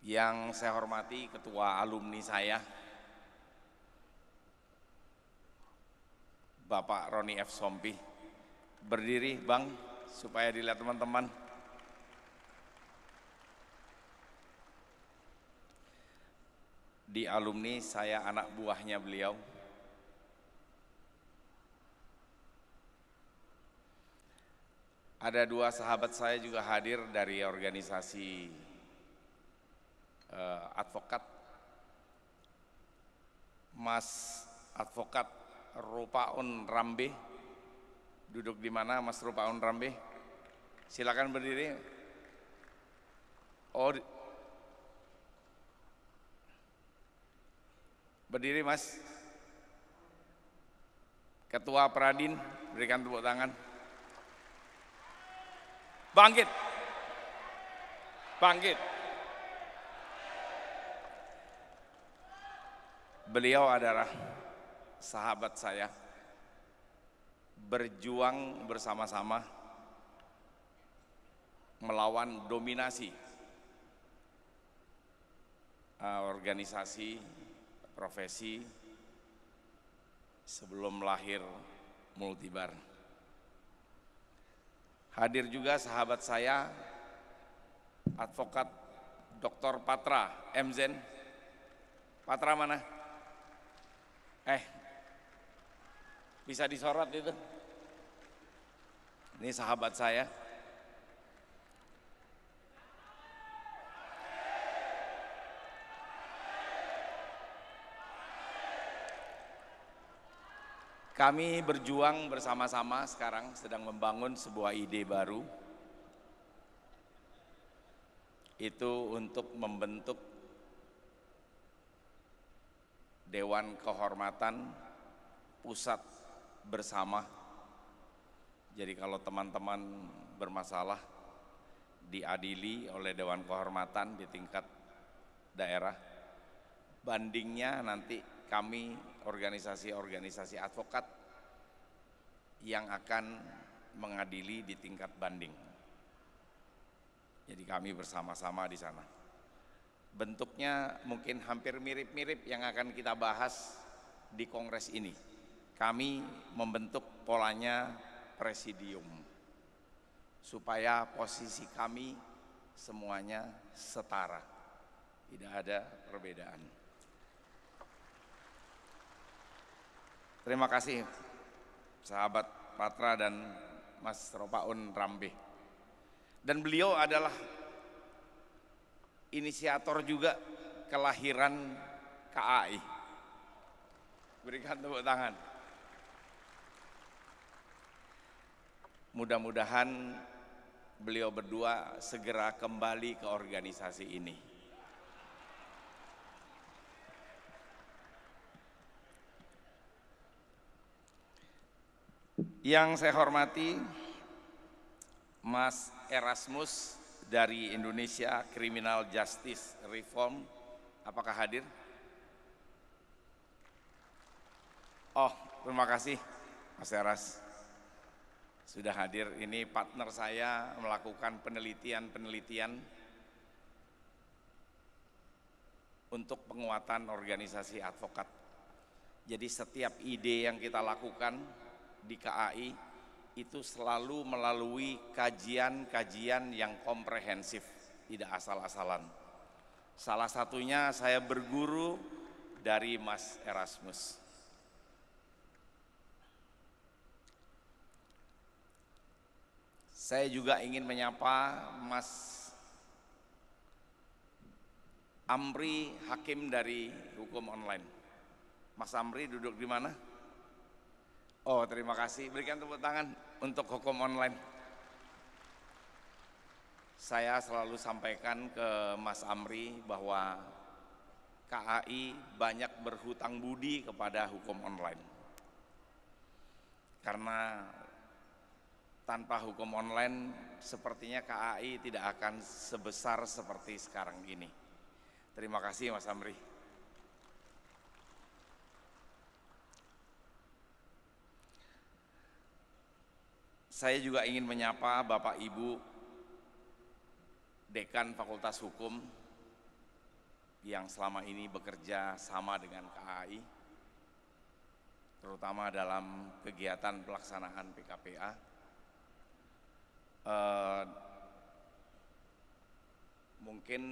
Yang saya hormati Ketua Alumni saya, Bapak Roni F. Sompi. Berdiri Bang, supaya dilihat teman-teman. Di alumni saya anak buahnya beliau. Ada dua sahabat saya juga hadir dari organisasi advokat, Mas Advokat Rupaun Rambe. Duduk di mana Mas Rupaun Rambe? Silakan berdiri. Oh, berdiri Mas. Ketua Pradin, berikan tepuk tangan. Bangkit. Bangkit. Beliau adalah sahabat saya, berjuang bersama-sama melawan dominasi organisasi, profesi sebelum lahir Multibar. Hadir juga sahabat saya, Advokat Dr. Patra MZen. Patra mana? Bisa disorot itu. Ini sahabat saya. Kami berjuang bersama-sama sekarang sedang membangun sebuah ide baru, itu untuk membentuk Dewan Kehormatan Pusat bersama. Jadi kalau teman-teman bermasalah diadili oleh Dewan Kehormatan di tingkat daerah, bandingnya nanti kami organisasi-organisasi advokat yang akan mengadili di tingkat banding. Jadi kami bersama-sama di sana. Bentuknya mungkin hampir mirip-mirip yang akan kita bahas di kongres ini. Kami membentuk polanya presidium supaya posisi kami semuanya setara, tidak ada perbedaan. Terima kasih sahabat Patra dan Mas Ropaun Rambe. Dan beliau adalah inisiator juga kelahiran KAI. Berikan tepuk tangan. Mudah-mudahan beliau berdua segera kembali ke organisasi ini. Yang saya hormati Mas Erasmus dari Indonesia Criminal Justice Reform, apakah hadir? Oh, terima kasih Mas Eras sudah hadir. Ini partner saya melakukan penelitian untuk penguatan organisasi advokat. Jadi setiap ide yang kita lakukan di KAI itu selalu melalui kajian-kajian yang komprehensif, tidak asal-asalan. Salah satunya saya berguru dari Mas Erasmus. Saya juga ingin menyapa Mas Amri, hakim dari hukum online. Mas Amri duduk di mana? Oh, terima kasih. Berikan tepuk tangan untuk hukum online. Saya selalu sampaikan ke Mas Amri bahwa KAI banyak berhutang budi kepada hukum online. Karena tanpa hukum online sepertinya KAI tidak akan sebesar seperti sekarang ini. Terima kasih Mas Amri. Saya juga ingin menyapa Bapak Ibu Dekan Fakultas Hukum yang selama ini bekerja sama dengan KAI, terutama dalam kegiatan pelaksanaan PKPA. Mungkin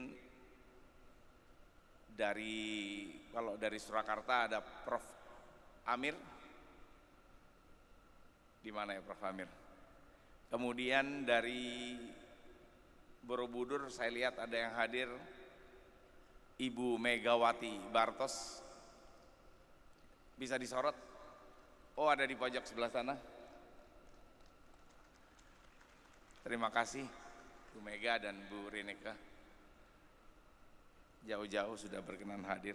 kalau dari Surakarta ada Prof. Amir. Di mana ya Prof. Amir? Kemudian dari Borobudur saya lihat ada yang hadir Ibu Megawati Bartos. Bisa disorot? Oh, ada di pojok sebelah sana. Terima kasih Bu Mega dan Bu Rineka. Jauh-jauh sudah berkenan hadir.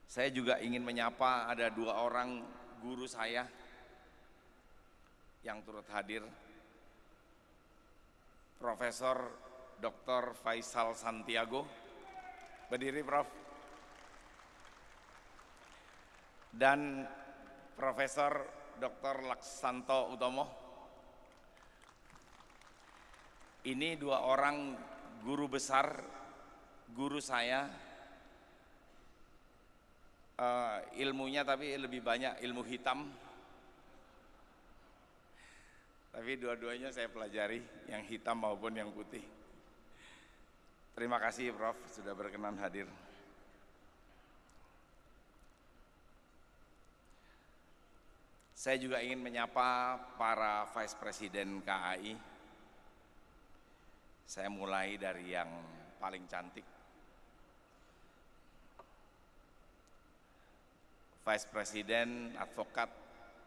Saya juga ingin menyapa ada 2 orang guru saya yang turut hadir. Profesor Dr. Faisal Santiago. Berdiri Prof. Dan Profesor Dr. Laksanto Utomo. Ini 2 orang guru besar, guru saya, ilmunya tapi lebih banyak ilmu hitam. Tapi dua-duanya saya pelajari, yang hitam maupun yang putih. Terima kasih Prof. sudah berkenan hadir. Saya juga ingin menyapa para Vice President KAI. Saya mulai dari yang paling cantik. Vice President Advokat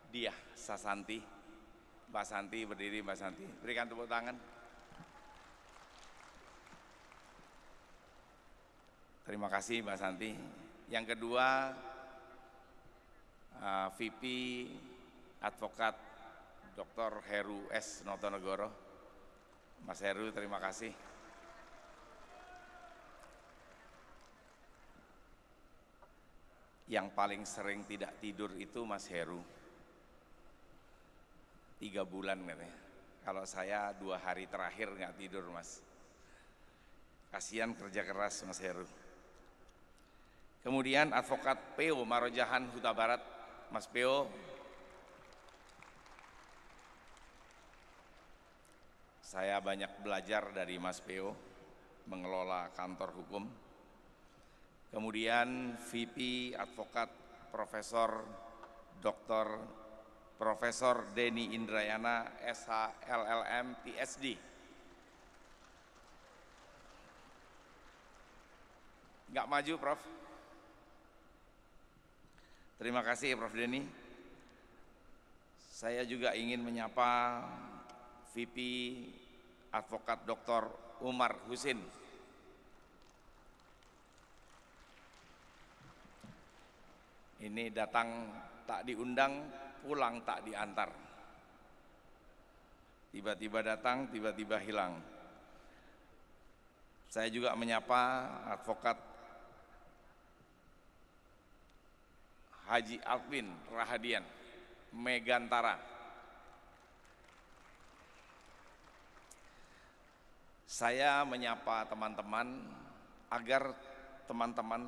Diah Sasanti. Mbak Santi berdiri, Mbak Santi. Berikan tepuk tangan. Terima kasih Mbak Santi. Yang kedua, VP Advokat Dr. Heru S. Notonegoro. Mas Heru, terima kasih. Yang paling sering tidak tidur itu Mas Heru. 3 bulan katanya. Kalau saya 2 hari terakhir nggak tidur Mas. Kasihan kerja keras Mas Heru. Kemudian Advokat Peo Marojahan Huta Barat, Mas Peo. Saya banyak belajar dari Mas Peo mengelola kantor hukum. Kemudian VP Advokat Profesor Dr. Profesor Denny Indrayana SH LLM PhD. Nggak maju Prof. Terima kasih Prof Denny. Saya juga ingin menyapa VP Advokat Dr. Umar Husin. Ini datang tak diundang, pulang tak diantar. Tiba-tiba datang, tiba-tiba hilang. Saya juga menyapa Advokat Haji Alvin Rahadian, Megantara. Saya menyapa teman-teman agar teman-teman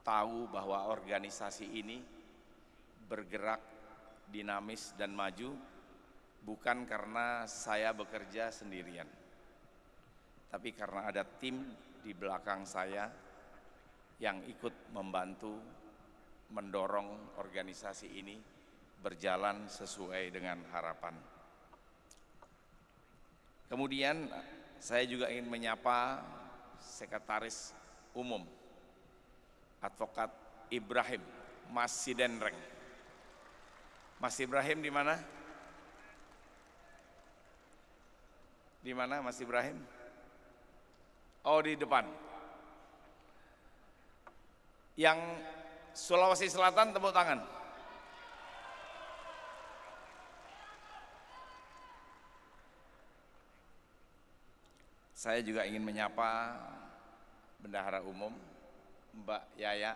tahu bahwa organisasi ini bergerak dinamis dan maju bukan karena saya bekerja sendirian, tapi karena ada tim di belakang saya yang ikut membantu mendorong organisasi ini berjalan sesuai dengan harapan. Kemudian saya juga ingin menyapa Sekretaris Umum Advokat Ibrahim Mas Sidenreng. Mas Ibrahim di mana? Di mana Mas Ibrahim? Oh, di depan. Yang Sulawesi Selatan tepuk tangan. Saya juga ingin menyapa Bendahara Umum Mbak Yaya.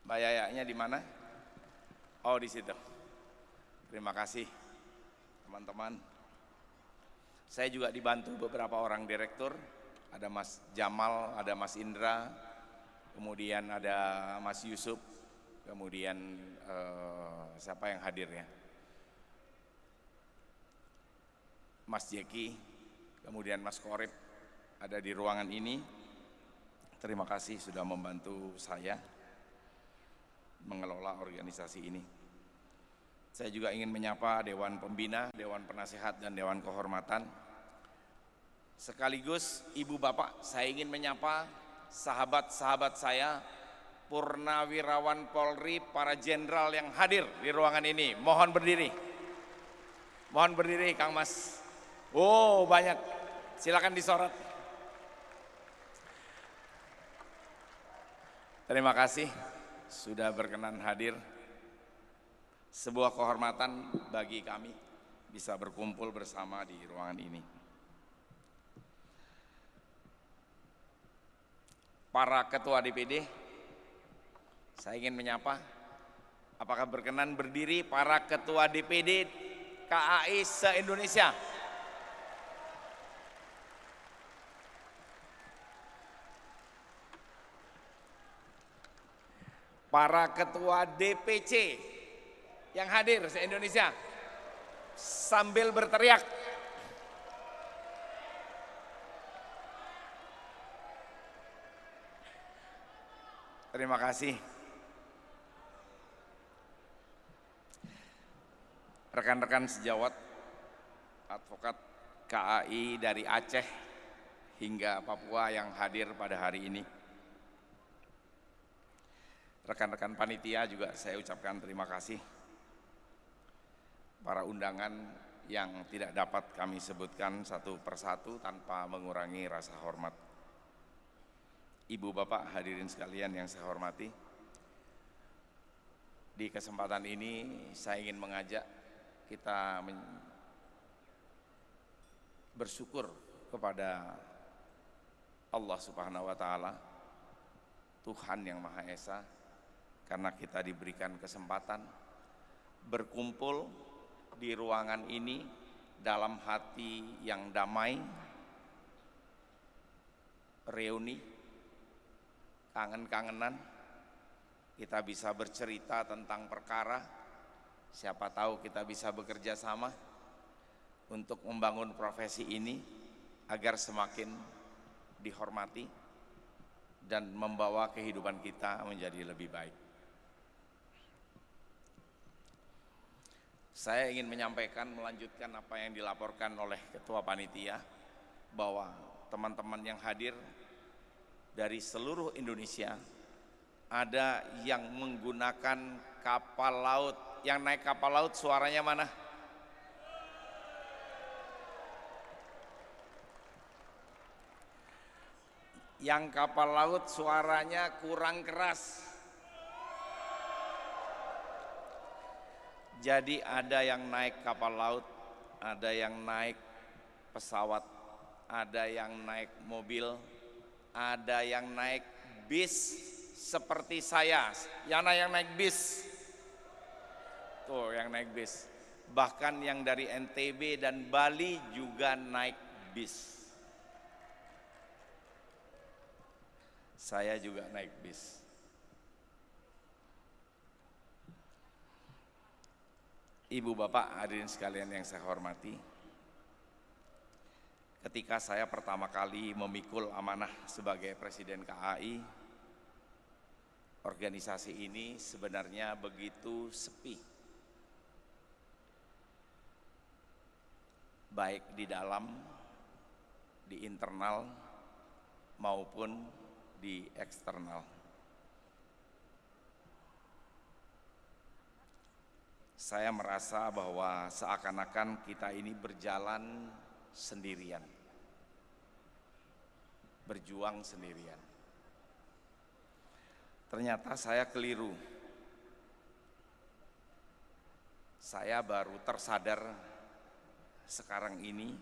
Mbak Yayanya di mana? Oh, di situ. Terima kasih teman-teman. Saya juga dibantu beberapa orang direktur. Ada Mas Jamal, ada Mas Indra, kemudian ada Mas Yusuf, kemudian siapa yang hadir ya? Mas Jeki, kemudian Mas Korip ada di ruangan ini. Terima kasih sudah membantu saya mengelola organisasi ini. Saya juga ingin menyapa Dewan Pembina, Dewan Penasehat, dan Dewan Kehormatan. Sekaligus Ibu Bapak, saya ingin menyapa sahabat-sahabat saya, Purnawirawan Polri, para jenderal yang hadir di ruangan ini. Mohon berdiri. Mohon berdiri Kang Mas. Oh, banyak. Silakan disorot. Terima kasih sudah berkenan hadir. Sebuah kehormatan bagi kami bisa berkumpul bersama di ruangan ini. Para ketua DPD, saya ingin menyapa. Apakah berkenan berdiri para ketua DPD KAI se-Indonesia? Para ketua DPC yang hadir se-Indonesia sambil berteriak. Terima kasih. Rekan-rekan sejawat, advokat KAI dari Aceh hingga Papua yang hadir pada hari ini. Rekan-rekan panitia juga saya ucapkan terima kasih. Para undangan yang tidak dapat kami sebutkan satu persatu tanpa mengurangi rasa hormat. Ibu bapak hadirin sekalian yang saya hormati, di kesempatan ini saya ingin mengajak kita bersyukur kepada Allah Subhanahu wa Ta'ala, Tuhan yang Maha Esa, karena kita diberikan kesempatan berkumpul di ruangan ini dalam hati yang damai, reuni, kangen-kangenan, kita bisa bercerita tentang perkara, siapa tahu kita bisa bekerja sama untuk membangun profesi ini agar semakin dihormati dan membawa kehidupan kita menjadi lebih baik. Saya ingin menyampaikan, melanjutkan apa yang dilaporkan oleh Ketua Panitia, bahwa teman-teman yang hadir dari seluruh Indonesia, ada yang menggunakan kapal laut. Yang naik kapal laut suaranya mana? Yang kapal laut suaranya kurang keras. Jadi ada yang naik kapal laut, ada yang naik pesawat, ada yang naik mobil, ada yang naik bis seperti saya. Yana yang naik bis. Tuh yang naik bis. Bahkan yang dari NTB dan Bali juga naik bis. Saya juga naik bis. Ibu bapak hadirin sekalian yang saya hormati, ketika saya pertama kali memikul amanah sebagai Presiden KAI, organisasi ini sebenarnya begitu sepi, baik di dalam, di internal maupun di eksternal. Saya merasa bahwa seakan-akan kita ini berjalan sendirian, berjuang sendirian. Ternyata saya keliru. Saya baru tersadar sekarang ini,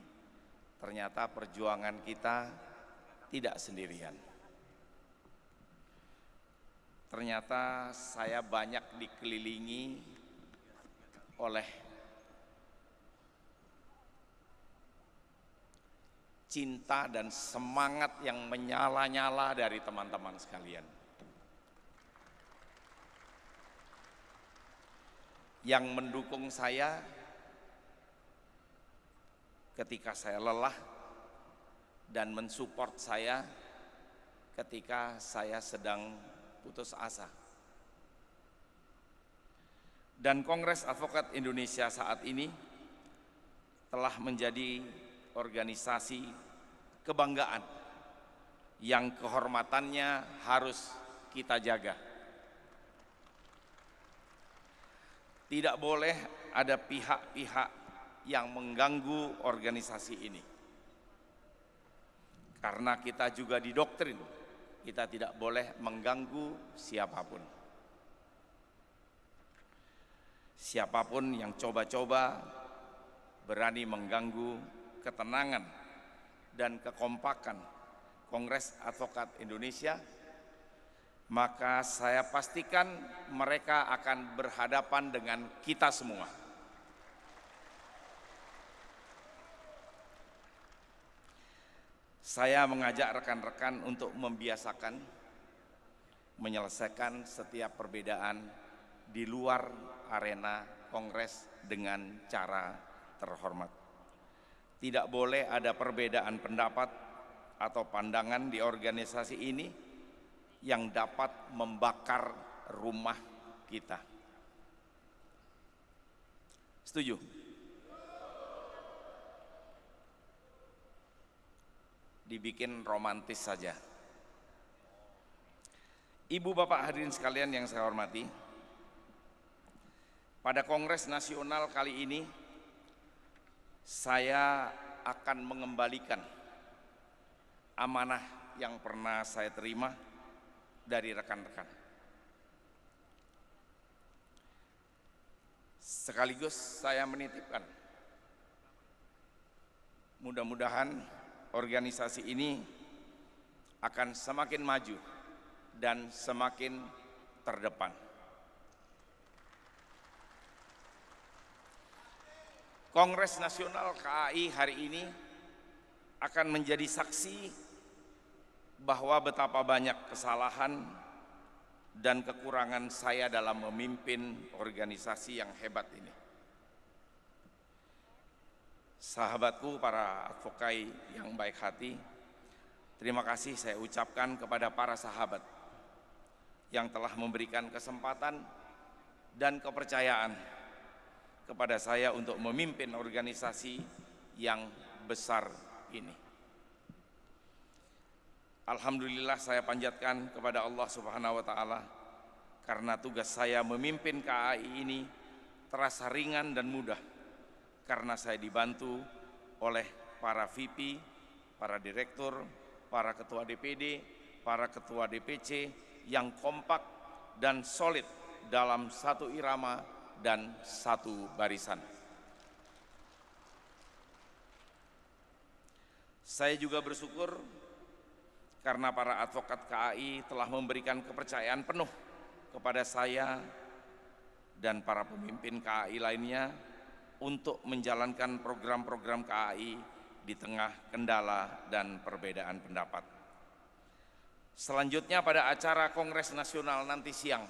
ternyata perjuangan kita tidak sendirian. Ternyata saya banyak dikelilingi oleh cinta dan semangat yang menyala-nyala dari teman-teman sekalian, yang mendukung saya ketika saya lelah dan mensupport saya ketika saya sedang putus asa. Dan Kongres Advokat Indonesia saat ini telah menjadi organisasi kebanggaan yang kehormatannya harus kita jaga. Tidak boleh ada pihak-pihak yang mengganggu organisasi ini. Karena kita juga didoktrin, kita tidak boleh mengganggu siapapun. Siapapun yang coba-coba berani mengganggu ketenangan dan kekompakan Kongres Advokat Indonesia, maka saya pastikan mereka akan berhadapan dengan kita semua. Saya mengajak rekan-rekan untuk membiasakan menyelesaikan setiap perbedaan di luar arena kongres dengan cara terhormat. Tidak boleh ada perbedaan pendapat atau pandangan di organisasi ini yang dapat membakar rumah kita. Setuju? Dibikin romantis saja. Ibu bapak hadirin sekalian yang saya hormati, pada Kongres Nasional kali ini saya akan mengembalikan amanah yang pernah saya terima dari rekan-rekan. Sekaligus saya menitipkan, mudah-mudahan organisasi ini akan semakin maju dan semakin terdepan. Kongres Nasional KAI hari ini akan menjadi saksi bahwa betapa banyak kesalahan dan kekurangan saya dalam memimpin organisasi yang hebat ini. Sahabatku, para advokai yang baik hati, terima kasih saya ucapkan kepada para sahabat yang telah memberikan kesempatan dan kepercayaan kepada saya untuk memimpin organisasi yang besar ini. Alhamdulillah saya panjatkan kepada Allah Subhanahu wa Ta'ala karena tugas saya memimpin KAI ini terasa ringan dan mudah karena saya dibantu oleh para VP, para direktur, para ketua DPD, para ketua DPC yang kompak dan solid dalam satu irama dan satu barisan. Saya juga bersyukur karena para advokat KAI telah memberikan kepercayaan penuh kepada saya dan para pemimpin KAI lainnya untuk menjalankan program-program KAI di tengah kendala dan perbedaan pendapat. Selanjutnya pada acara Kongres Nasional nanti siang,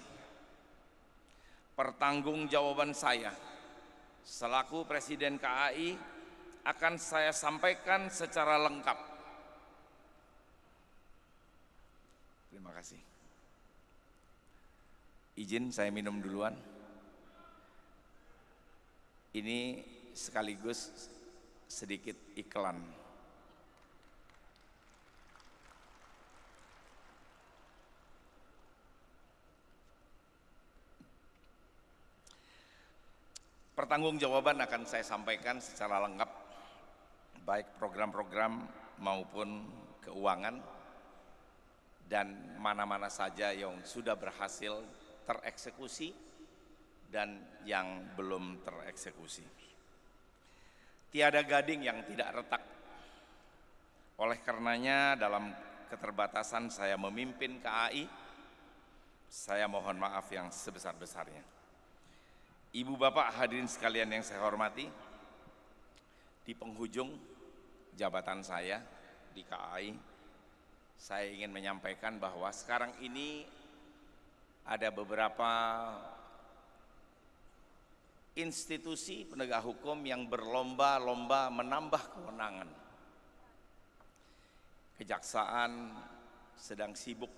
pertanggungjawaban saya selaku Presiden KAI akan saya sampaikan secara lengkap. Terima kasih. Izin saya minum duluan. Ini sekaligus sedikit iklan. Pertanggungjawaban akan saya sampaikan secara lengkap, baik program-program maupun keuangan, dan mana-mana saja yang sudah berhasil tereksekusi dan yang belum tereksekusi. Tiada gading yang tidak retak. Oleh karenanya dalam keterbatasan saya memimpin KAI, saya mohon maaf yang sebesar-besarnya. Ibu bapak hadirin sekalian yang saya hormati, di penghujung jabatan saya di KAI, saya ingin menyampaikan bahwa sekarang ini ada beberapa institusi penegak hukum yang berlomba-lomba menambah kewenangan. Kejaksaan sedang sibuk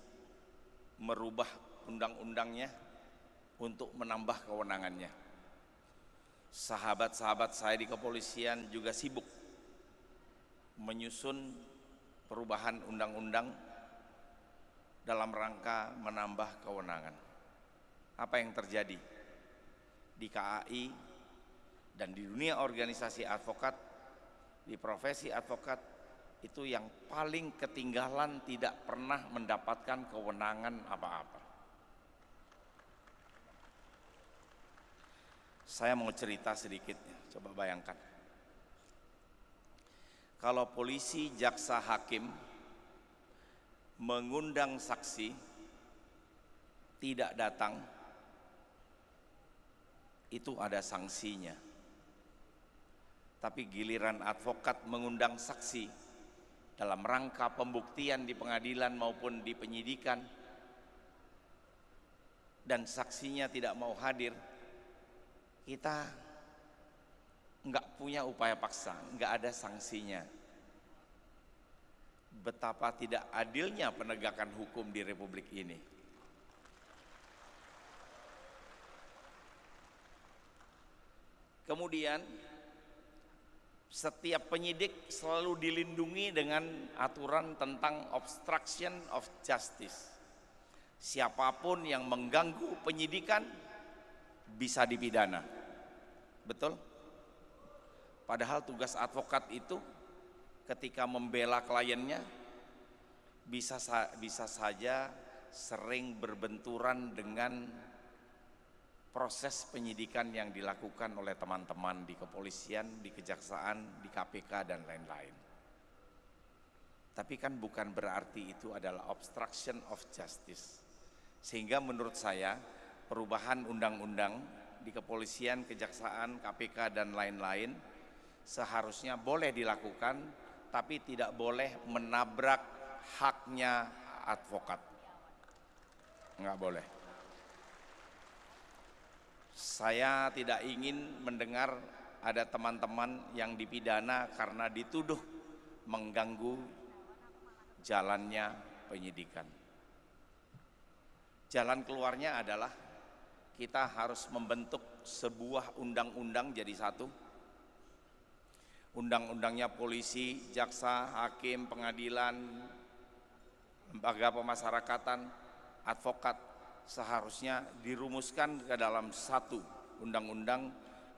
merubah undang-undangnya untuk menambah kewenangannya. Sahabat-sahabat saya di kepolisian juga sibuk menyusun perubahan undang-undang dalam rangka menambah kewenangan. Apa yang terjadi di KAI dan di dunia organisasi advokat, di profesi advokat, itu yang paling ketinggalan, tidak pernah mendapatkan kewenangan apa-apa. Saya mau cerita sedikit, coba bayangkan. Kalau polisi, jaksa, hakim mengundang saksi tidak datang, itu ada sanksinya. Tapi giliran advokat mengundang saksi dalam rangka pembuktian di pengadilan maupun di penyidikan, dan saksinya tidak mau hadir, kita nggak punya upaya paksa, nggak ada sanksinya. Betapa tidak adilnya penegakan hukum di Republik ini. Kemudian setiap penyidik selalu dilindungi dengan aturan tentang obstruction of justice. siapapun yang mengganggu penyidikan bisa dipidana. Betul? Padahal tugas advokat itu ketika membela kliennya bisa saja sering berbenturan dengan proses penyidikan yang dilakukan oleh teman-teman di kepolisian, di kejaksaan, di KPK dan lain-lain. Tapi kan bukan berarti itu adalah obstruction of justice. Sehingga menurut saya perubahan undang-undang di kepolisian, kejaksaan, KPK dan lain-lain seharusnya boleh dilakukan, tapi tidak boleh menabrak haknya advokat. Enggak boleh. Saya tidak ingin mendengar ada teman-teman yang dipidana karena dituduh mengganggu jalannya penyidikan. Jalan keluarnya adalah kita harus membentuk sebuah undang-undang jadi satu. Undang-undangnya polisi, jaksa, hakim, pengadilan, lembaga pemasyarakatan, advokat seharusnya dirumuskan ke dalam satu undang-undang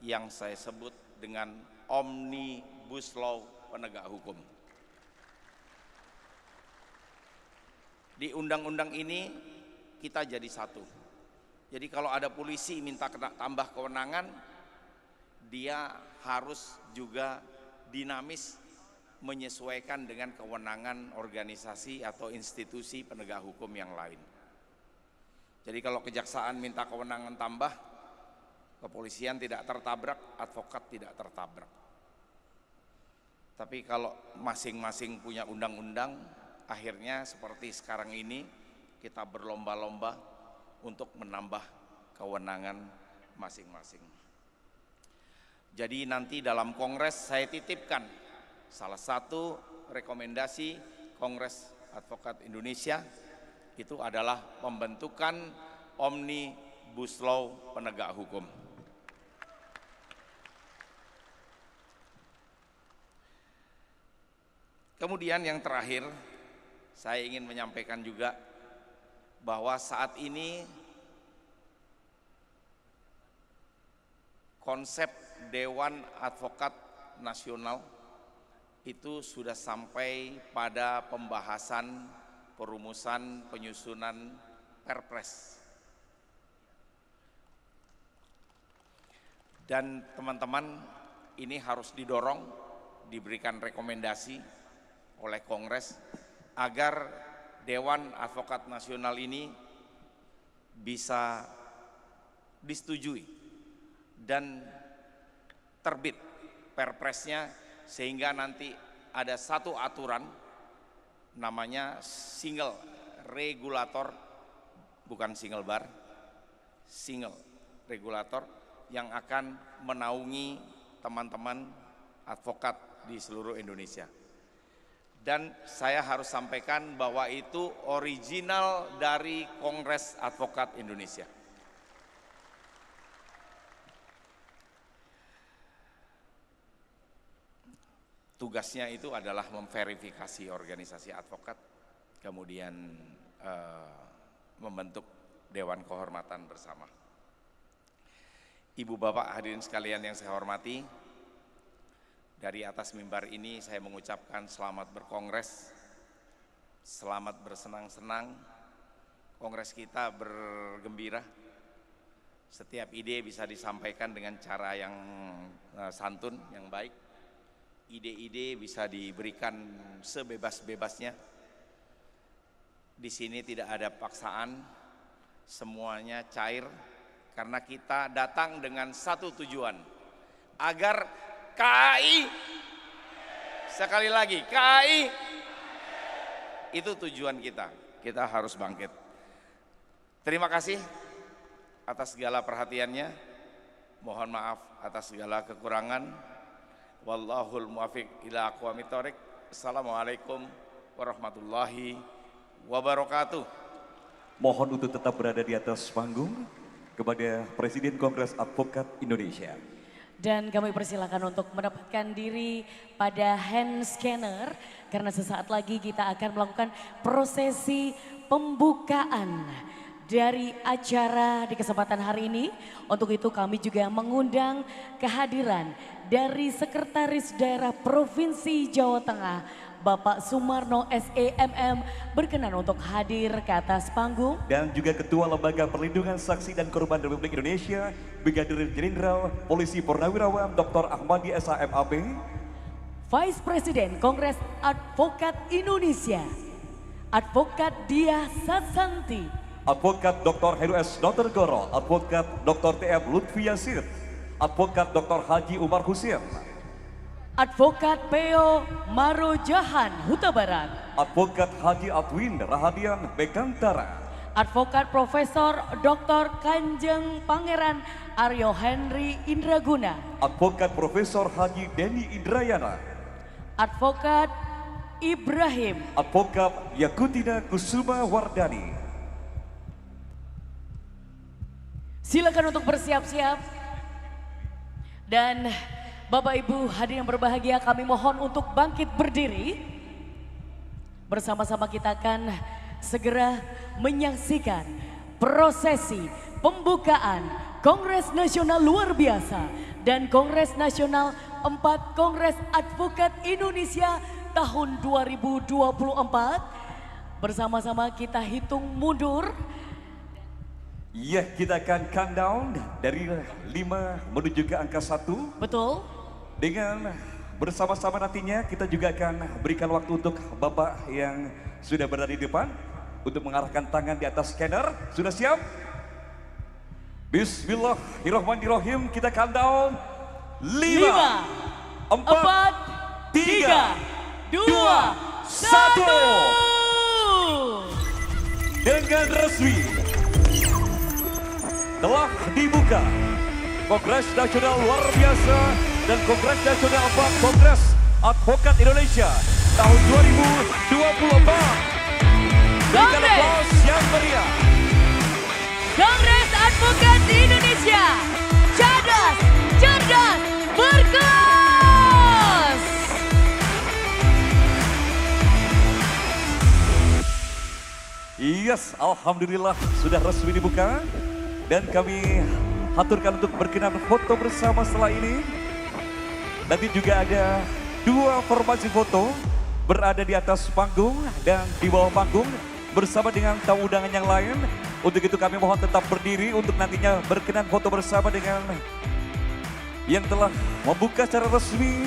yang saya sebut dengan Omnibus Law penegak hukum. Di undang-undang ini kita jadi satu. Jadi kalau ada polisi minta tambah kewenangan, dia harus juga dinamis menyesuaikan dengan kewenangan organisasi atau institusi penegak hukum yang lain. Jadi kalau kejaksaan minta kewenangan tambah, kepolisian tidak tertabrak, advokat tidak tertabrak. Tapi kalau masing-masing punya undang-undang, akhirnya seperti sekarang ini kita berlomba-lomba untuk menambah kewenangan masing-masing. Jadi nanti dalam Kongres saya titipkan salah satu rekomendasi Kongres Advokat Indonesia itu adalah pembentukan Omnibus Law penegak hukum. Kemudian yang terakhir, saya ingin menyampaikan juga bahwa saat ini konsep Dewan Advokat Nasional itu sudah sampai pada pembahasan, perumusan, penyusunan Perpres. Dan teman-teman, ini harus didorong, diberikan rekomendasi oleh Kongres agar Dewan Advokat Nasional ini bisa disetujui dan terbit Perpresnya, sehingga nanti ada satu aturan namanya single regulator, bukan single bar, single regulator yang akan menaungi teman-teman advokat di seluruh Indonesia. Dan saya harus sampaikan bahwa itu original dari Kongres Advokat Indonesia. Tugasnya itu adalah memverifikasi organisasi advokat, kemudian membentuk Dewan Kehormatan bersama. Ibu bapak hadirin sekalian yang saya hormati, dari atas mimbar ini saya mengucapkan selamat berkongres, selamat bersenang-senang, kongres kita bergembira. Setiap ide bisa disampaikan dengan cara yang santun, yang baik. Ide-ide bisa diberikan sebebas-bebasnya. Di sini tidak ada paksaan, semuanya cair, karena kita datang dengan satu tujuan, agar KAI, sekali lagi KAI, itu tujuan kita. Kita harus bangkit. Terima kasih atas segala perhatiannya. Mohon maaf atas segala kekurangan. Wallahul muwaffiq ila aqwamit thoriq. Assalamualaikum warahmatullahi wabarakatuh. Mohon untuk tetap berada di atas panggung kepada Presiden Kongres Advokat Indonesia. Dan kami persilakan untuk mendapatkan diri pada hand scanner karena sesaat lagi kita akan melakukan prosesi pembukaan dari acara di kesempatan hari ini. Untuk itu kami juga mengundang kehadiran dari Sekretaris Daerah Provinsi Jawa Tengah, Bapak Sumarno SEMM, berkenan untuk hadir ke atas panggung. Dan juga Ketua Lembaga Perlindungan Saksi dan Korban Republik Indonesia, Brigadir Jenderal Polisi Purnawirawan Dr. Ahmadi SHMAP. Vice President Kongres Advokat Indonesia, Advokat Diah Sasanti. Advokat Dr. Heru S. Notergoro, Advokat Dr. TM Lutfi Yasir, Advokat Dr. Haji Umar Husin, Advokat Peo Marojahan Huta Barat, Advokat Haji Atwin Rahadian Bekantara, Advokat Profesor Dr. Kanjeng Pangeran Aryo Henry Indraguna, Advokat Profesor Haji Denny Indrayana, Advokat Ibrahim, Advokat Yakutina Kusuma Wardani. Silakan untuk bersiap-siap. Dan Bapak Ibu hadirin yang berbahagia, kami mohon untuk bangkit berdiri. Bersama-sama kita akan segera menyaksikan prosesi pembukaan Kongres Nasional Luar Biasa dan Kongres Nasional 4 Kongres Advokat Indonesia tahun 2024. Bersama-sama kita hitung mundur. Ya, kita akan countdown dari 5 menuju ke angka 1. Betul. Dengan bersama-sama nantinya kita juga akan berikan waktu untuk Bapak yang sudah berada di depan untuk mengarahkan tangan di atas scanner. Sudah siap? Bismillahirrahmanirrahim. Kita countdown 5, 4, 3, 2, 1. Dengan resmi telah dibuka Kongres Nasional Luar Biasa dan Kongres Nasional 4 Kongres Advokat Indonesia tahun 2024. Berikan aplaus yang meriah. Kongres Advokat Indonesia, cerdas, cerdas, berkelas. Yes, alhamdulillah sudah resmi dibuka. Dan kami aturkan untuk berkenan foto bersama setelah ini. Nanti juga ada 2 formasi foto berada di atas panggung dan di bawah panggung bersama dengan tamu undangan yang lain. Untuk itu kami mohon tetap berdiri untuk nantinya berkenan foto bersama dengan yang telah membuka secara resmi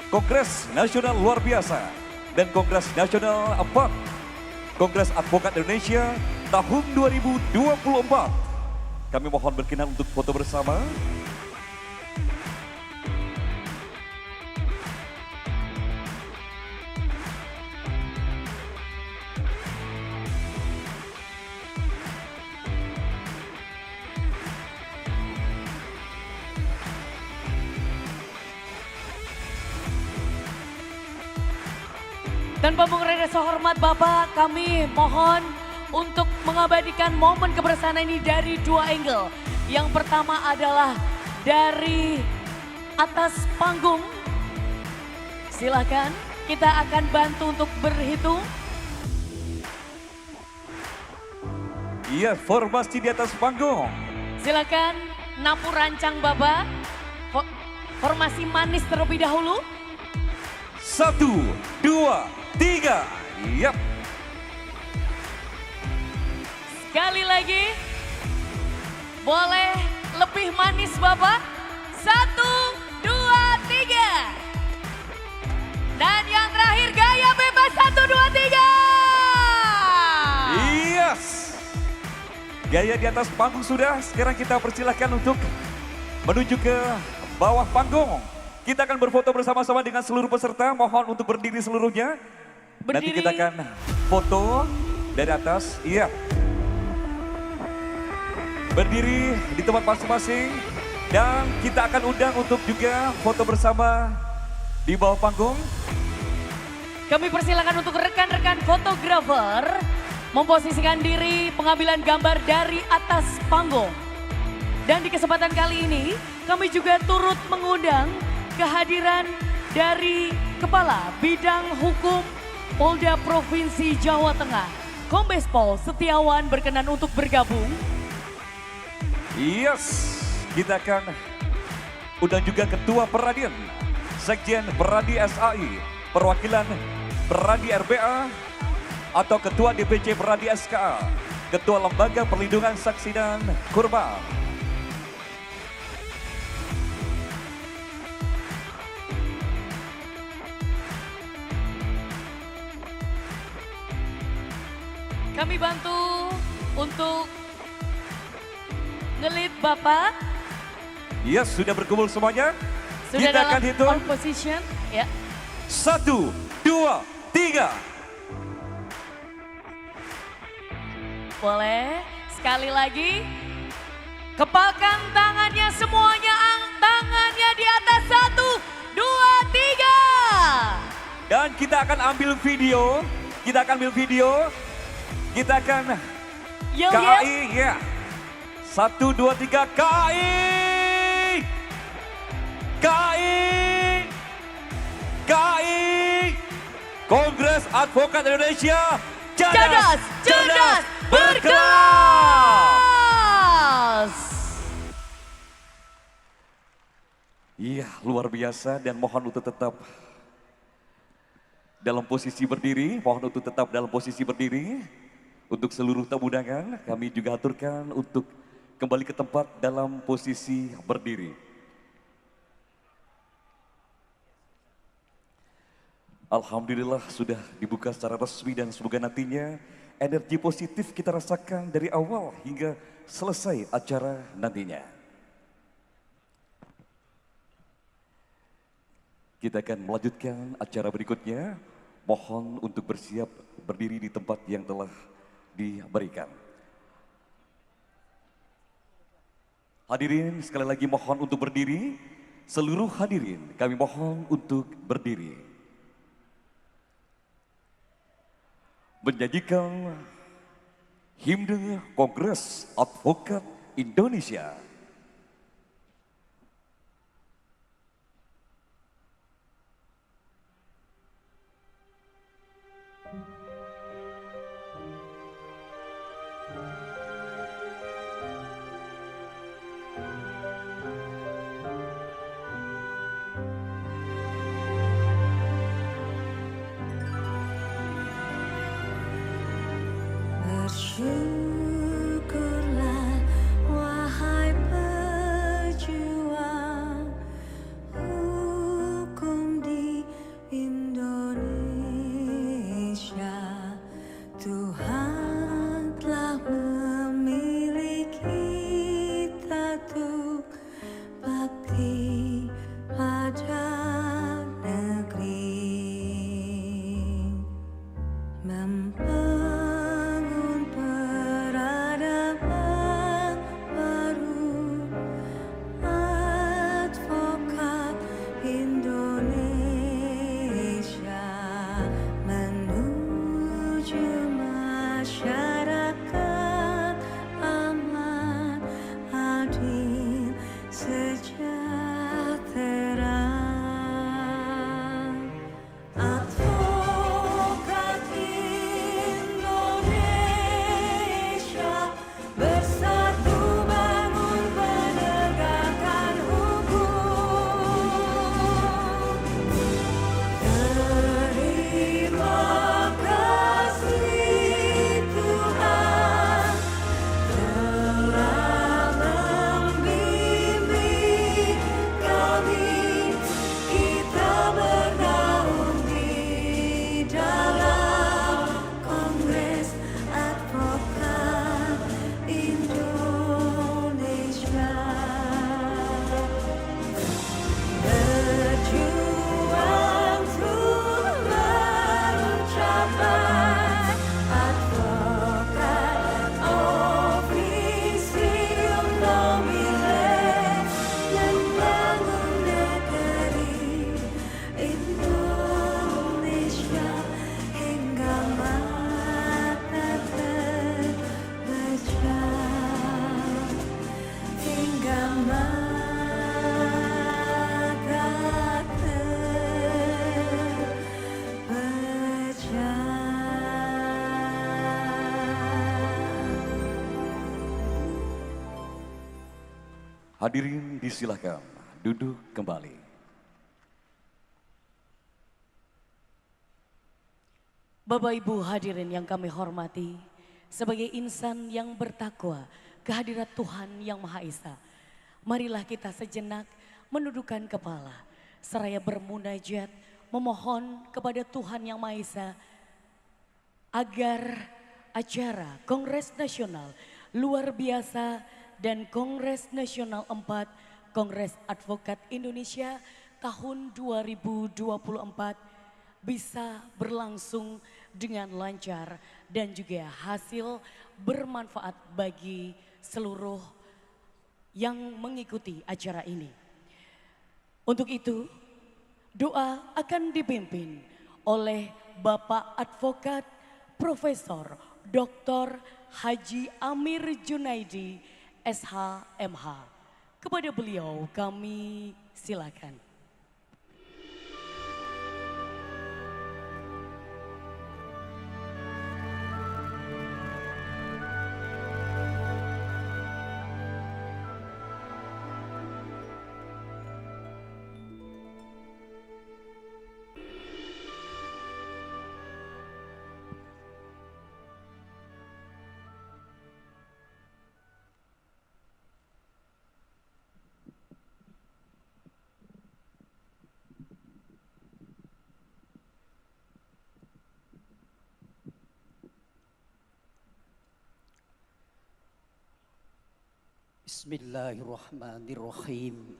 Kongres Nasional Luar Biasa dan Kongres Nasional 4 Kongres Advokat Indonesia tahun 2024. Kami mohon berkenan untuk foto bersama. Tanpa mengurangi rasa hormat Bapak, kami mohon untuk mengabadikan momen kebersamaan ini dari 2 angle. Yang pertama adalah dari atas panggung. Silakan, kita akan bantu untuk berhitung. Iya, formasi di atas panggung. Silakan napu rancang Bapak. Formasi manis terlebih dahulu. 1, 2, 3. Yap. Sekali lagi, boleh lebih manis Bapak. 1, 2, 3. Dan yang terakhir gaya bebas 1, 2, 3. Yes. Gaya di atas panggung sudah, sekarang kita persilahkan untuk menuju ke bawah panggung. Kita akan berfoto bersama-sama dengan seluruh peserta, mohon untuk berdiri seluruhnya. Nanti Berdiri. kita akan foto dari atas, iya. Berdiri di tempat masing-masing dan kita akan undang untuk juga foto bersama di bawah panggung. Kami persilakan untuk rekan-rekan fotografer memposisikan diri pengambilan gambar dari atas panggung. Dan di kesempatan kali ini kami juga turut mengundang kehadiran dari Kepala Bidang Hukum Polda Provinsi Jawa Tengah, Kombes Pol Setiawan berkenan untuk bergabung. Yes, kita akan undang juga Ketua Peradian, Sekjen Peradi SAI, Perwakilan Peradi RBA, atau Ketua DPC Peradi SKA, Ketua Lembaga Perlindungan Saksi dan Korban. Kami bantu untuk ngelit Bapak. Yes, sudah berkumpul semuanya. Sudah Kita dalam akan hitung. on position. Ya. 1, 2, 3. Boleh sekali lagi. Kepalkan tangannya semuanya, tangannya di atas 1, 2, 3. Dan kita akan ambil video. Kita akan ambil video. Kita akan Yel, KAI, ya. 1, 2, 3, KAI. KAI. KAI. Kongres Advokat Indonesia. Cerdas, cerdas, berkelas. Iya, luar biasa, dan mohon untuk tetap dalam posisi berdiri. Mohon untuk tetap dalam posisi berdiri. Untuk seluruh tamu undangan, kami juga aturkan untuk kembali ke tempat dalam posisi berdiri. Alhamdulillah sudah dibuka secara resmi, dan semoga nantinya energi positif kita rasakan dari awal hingga selesai acara nantinya. Kita akan melanjutkan acara berikutnya. Mohon untuk bersiap berdiri di tempat yang telah diberikan. Hadirin, sekali lagi mohon untuk berdiri. Seluruh hadirin kami mohon untuk berdiri. Menyanyikan himne Kongres Advokat Indonesia. Bersyukurlah wahai pejuang hukum di Indonesia. Tuhan telah memilih kita untuk bakti pada negeri. Membangun Hadirin disilakan duduk kembali. Bapak Ibu hadirin yang kami hormati, sebagai insan yang bertakwa kehadirat Tuhan yang Maha Esa, marilah kita sejenak menundukkan kepala, seraya bermunajat memohon kepada Tuhan yang Maha Esa agar acara Kongres Nasional Luar Biasa dan Kongres Nasional 4 Kongres Advokat Indonesia tahun 2024 bisa berlangsung dengan lancar dan juga hasil bermanfaat bagi seluruh yang mengikuti acara ini. Untuk itu, doa akan dipimpin oleh Bapak Advokat Profesor Dr. Haji Amir Junaidi, SH.MH. Kepada beliau kami silakan. Bismillahirrahmanirrahim.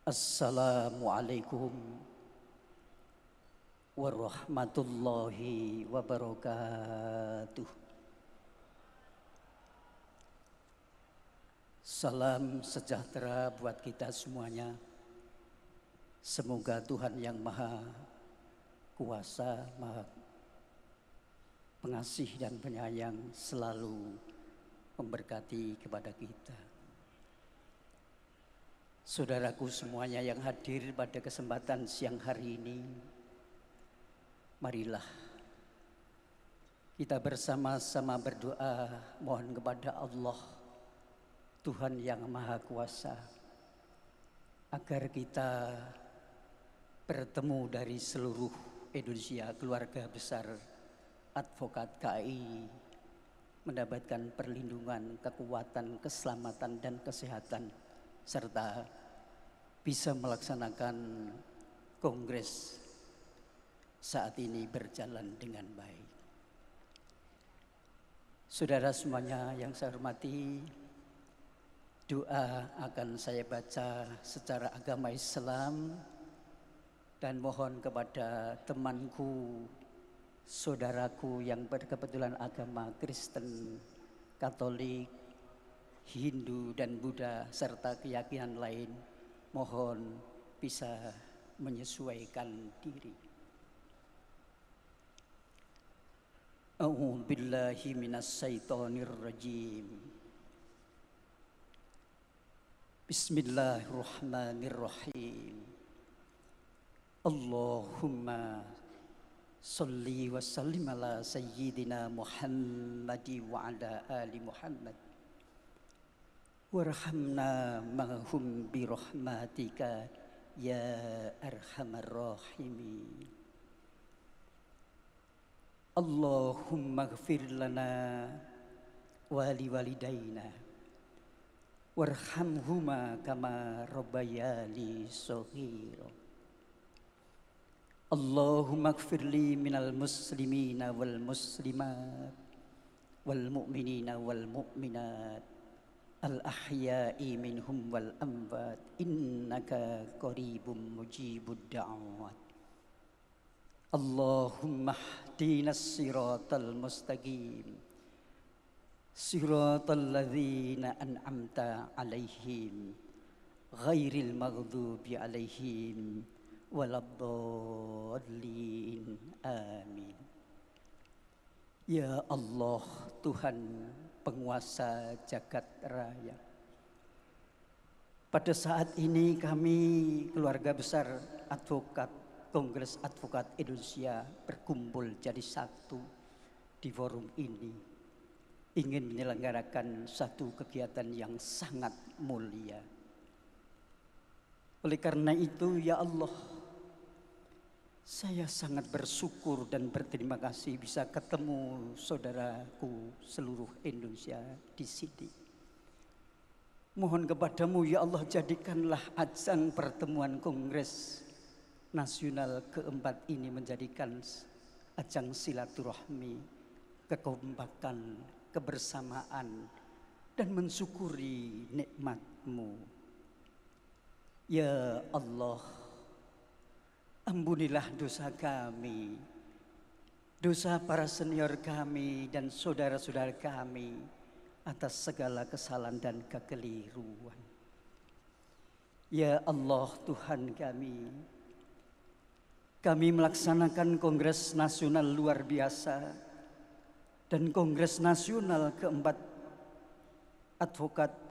Assalamualaikum warahmatullahi wabarakatuh. Salam sejahtera buat kita semuanya. Semoga Tuhan yang Maha Kuasa, Maha Pengasih dan Penyayang selalu memberkati kepada kita. Saudaraku semuanya yang hadir pada kesempatan siang hari ini, marilah kita bersama-sama berdoa mohon kepada Allah, Tuhan yang Maha Kuasa, agar kita bertemu dari seluruh Indonesia, keluarga besar Advokat KAI, mendapatkan perlindungan, kekuatan, keselamatan, dan kesehatan, serta bisa melaksanakan kongres saat ini berjalan dengan baik. Saudara semuanya yang saya hormati, doa akan saya baca secara agama Islam dan mohon kepada temanku, saudaraku yang berkebetulan agama Kristen, Katolik, Hindu dan Buddha serta keyakinan lain, mohon bisa menyesuaikan diri. A'udzubillahi minasyaitonirrajim. Bismillahirrahmanirrahim. Allahumma Salli wa sallim ala sayyidina Muhammadi wa ala ali Muhammad. Warhamna ma'hum bi rahmatika ya arhamar rahimin. Allahumma ighfir lana wa li walidayna warhamhuma kama rabbayani shaghira. Allahumma ighfirli minal muslimina wal muslimat wal mu'minina wal mu'minat al ahya'i minhum wal amwat innaka qaribun mujibud da'awat. Allahumma ihdinas siratal mustaqim siratal ladzina an'amta alaihim ghairil maghdubi alaihim waladdallin, amin. Ya Allah, Tuhan penguasa jagat raya, pada saat ini kami keluarga besar advokat Kongres Advokat Indonesia berkumpul jadi satu di forum ini ingin menyelenggarakan satu kegiatan yang sangat mulia. Oleh karena itu, ya Allah, saya sangat bersyukur dan berterima kasih bisa ketemu saudaraku seluruh Indonesia di sini. Mohon kepadamu ya Allah, jadikanlah ajang pertemuan Kongres Nasional keempat ini menjadikan ajang silaturahmi, kekompakan, kebersamaan, dan mensyukuri nikmat-Mu. Ya Allah, ampunilah dosa kami, dosa para senior kami dan saudara-saudara kami atas segala kesalahan dan kekeliruan. Ya Allah Tuhan kami melaksanakan Kongres Nasional luar biasa dan Kongres Nasional keempat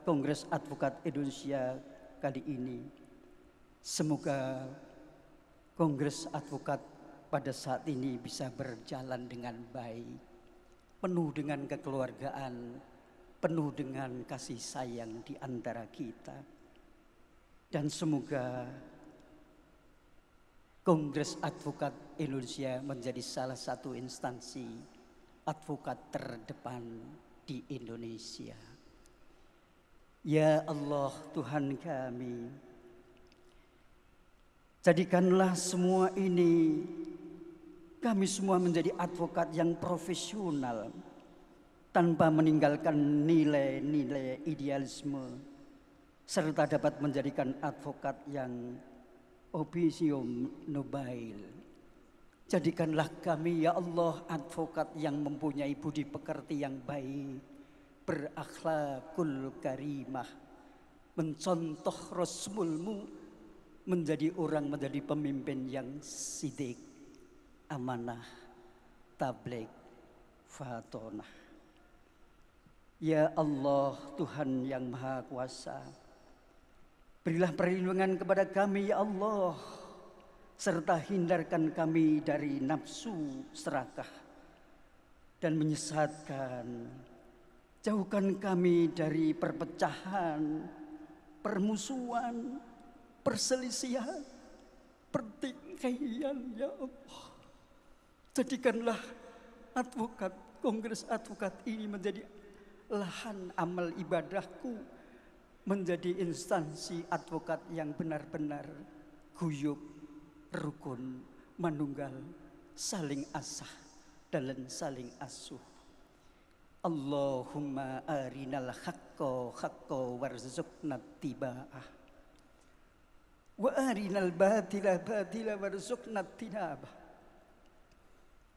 Kongres Advokat Indonesia kali ini. Semoga Kongres Advokat pada saat ini bisa berjalan dengan baik, penuh dengan kekeluargaan, penuh dengan kasih sayang di antara kita. Dan semoga Kongres Advokat Indonesia menjadi salah satu instansi advokat terdepan di Indonesia. Ya Allah Tuhan kami, jadikanlah semua ini, kami semua menjadi advokat yang profesional, tanpa meninggalkan nilai-nilai idealisme, serta dapat menjadikan advokat yang officio nobil. Jadikanlah kami ya Allah advokat yang mempunyai budi pekerti yang baik, berakhlakul karimah, mencontoh Rasul-Mu, menjadi pemimpin yang sidik, amanah, tabligh, fatonah. Ya Allah Tuhan yang Maha Kuasa, berilah perlindungan kepada kami ya Allah, serta hindarkan kami dari nafsu serakah dan menyesatkan. Jauhkan kami dari perpecahan, permusuhan, perselisihan, pertikaian ya Allah. Jadikanlah Kongres Advokat ini menjadi lahan amal ibadahku, menjadi instansi advokat yang benar-benar guyup, rukun, manunggal, saling asah dan saling asuh. Allahumma arinal haqqa warzuqna tiba'ah, wa arinal batila warzuqna tinabah.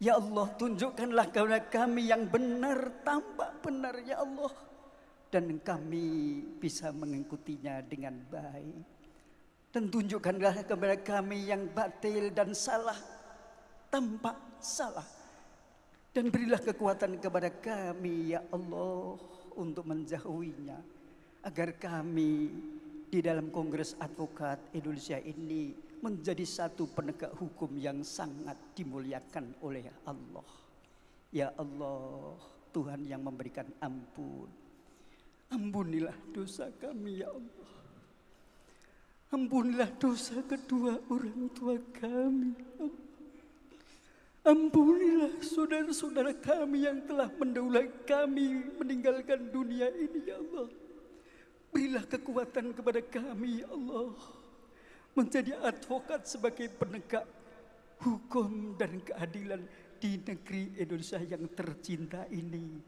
Ya Allah, tunjukkanlah kepada kami yang benar tampak benar ya Allah, dan kami bisa mengikutinya dengan baik. Dan tunjukkanlah kepada kami yang batil dan salah tampak salah, dan berilah kekuatan kepada kami ya Allah untuk menjauhinya, agar kami di dalam Kongres Advokat Indonesia ini menjadi satu penegak hukum yang sangat dimuliakan oleh Allah. Ya Allah, Tuhan yang memberikan ampun, ampunilah dosa kami ya Allah. Ampunilah dosa kedua orang tua kami ya Allah. Ampunilah saudara-saudara kami yang telah mendahului kami meninggalkan dunia ini ya Allah. Berilah kekuatan kepada kami ya Allah, menjadi advokat sebagai penegak hukum dan keadilan di negeri Indonesia yang tercinta ini,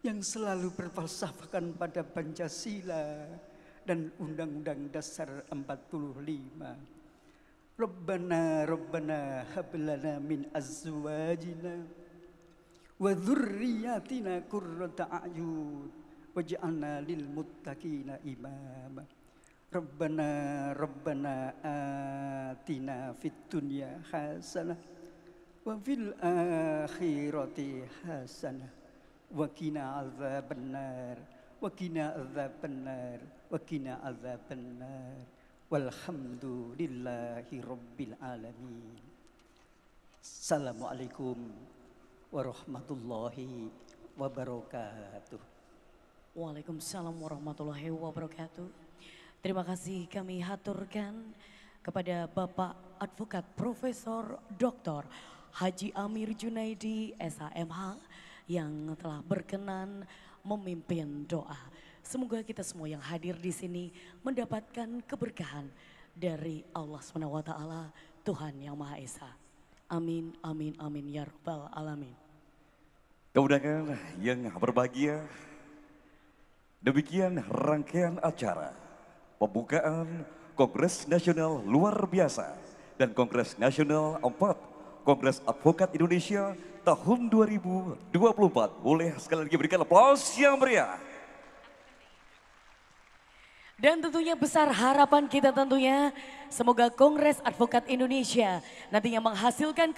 yang selalu berfalsafahkan pada Pancasila dan Undang-Undang Dasar 45. Rabbana hablana min azwajina wa dzurriyyatina qurrata a'yun waj'alna lil muttaqina imama. Rabbana atina fid dunya hasanah wa fil akhirati hasanah wa qina adzabannar wa qina adzabannar wa qina adzabannar walhamdulillahi rabbil alamin. Assalamualaikum warahmatullahi wabarakatuh. Waalaikumsalam warahmatullahi wabarakatuh. Terima kasih kami haturkan kepada Bapak Advokat Profesor Dr. Haji Amir Junaidi SHMH yang telah berkenan memimpin doa. Semoga kita semua yang hadir di sini mendapatkan keberkahan dari Allah SWT, Tuhan Yang Maha Esa. Amin, amin, amin ya rabbal alamin. Kemudian yang berbahagia, demikian rangkaian acara pembukaan Kongres Nasional Luar Biasa dan Kongres Nasional 4 Kongres Advokat Indonesia tahun 2024. Boleh sekali lagi berikan aplaus yang meriah. Dan tentunya besar harapan kita tentunya semoga Kongres Advokat Indonesia nantinya menghasilkan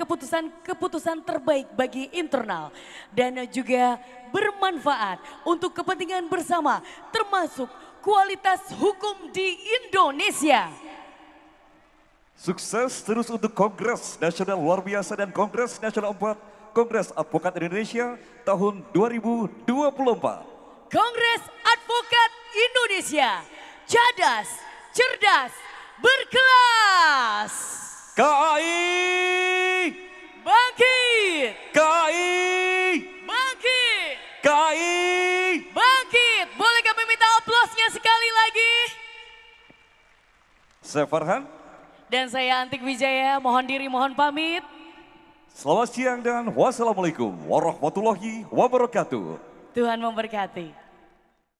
keputusan terbaik bagi internal dan juga bermanfaat untuk kepentingan bersama termasuk kualitas hukum di Indonesia. Sukses terus untuk Kongres Nasional Luar Biasa dan Kongres Nasional 4 Kongres Advokat Indonesia tahun 2024. Kongres Advokat Indonesia, cadas, cerdas, berkelas. KAI Bangkit, KAI bangkit, KAI. bangkit. Boleh kami minta aplausnya sekali lagi? Saya Farhan. Dan saya Antik Wijaya, mohon diri, mohon pamit. Selamat siang dan wassalamualaikum warahmatullahi wabarakatuh. Tuhan memberkati.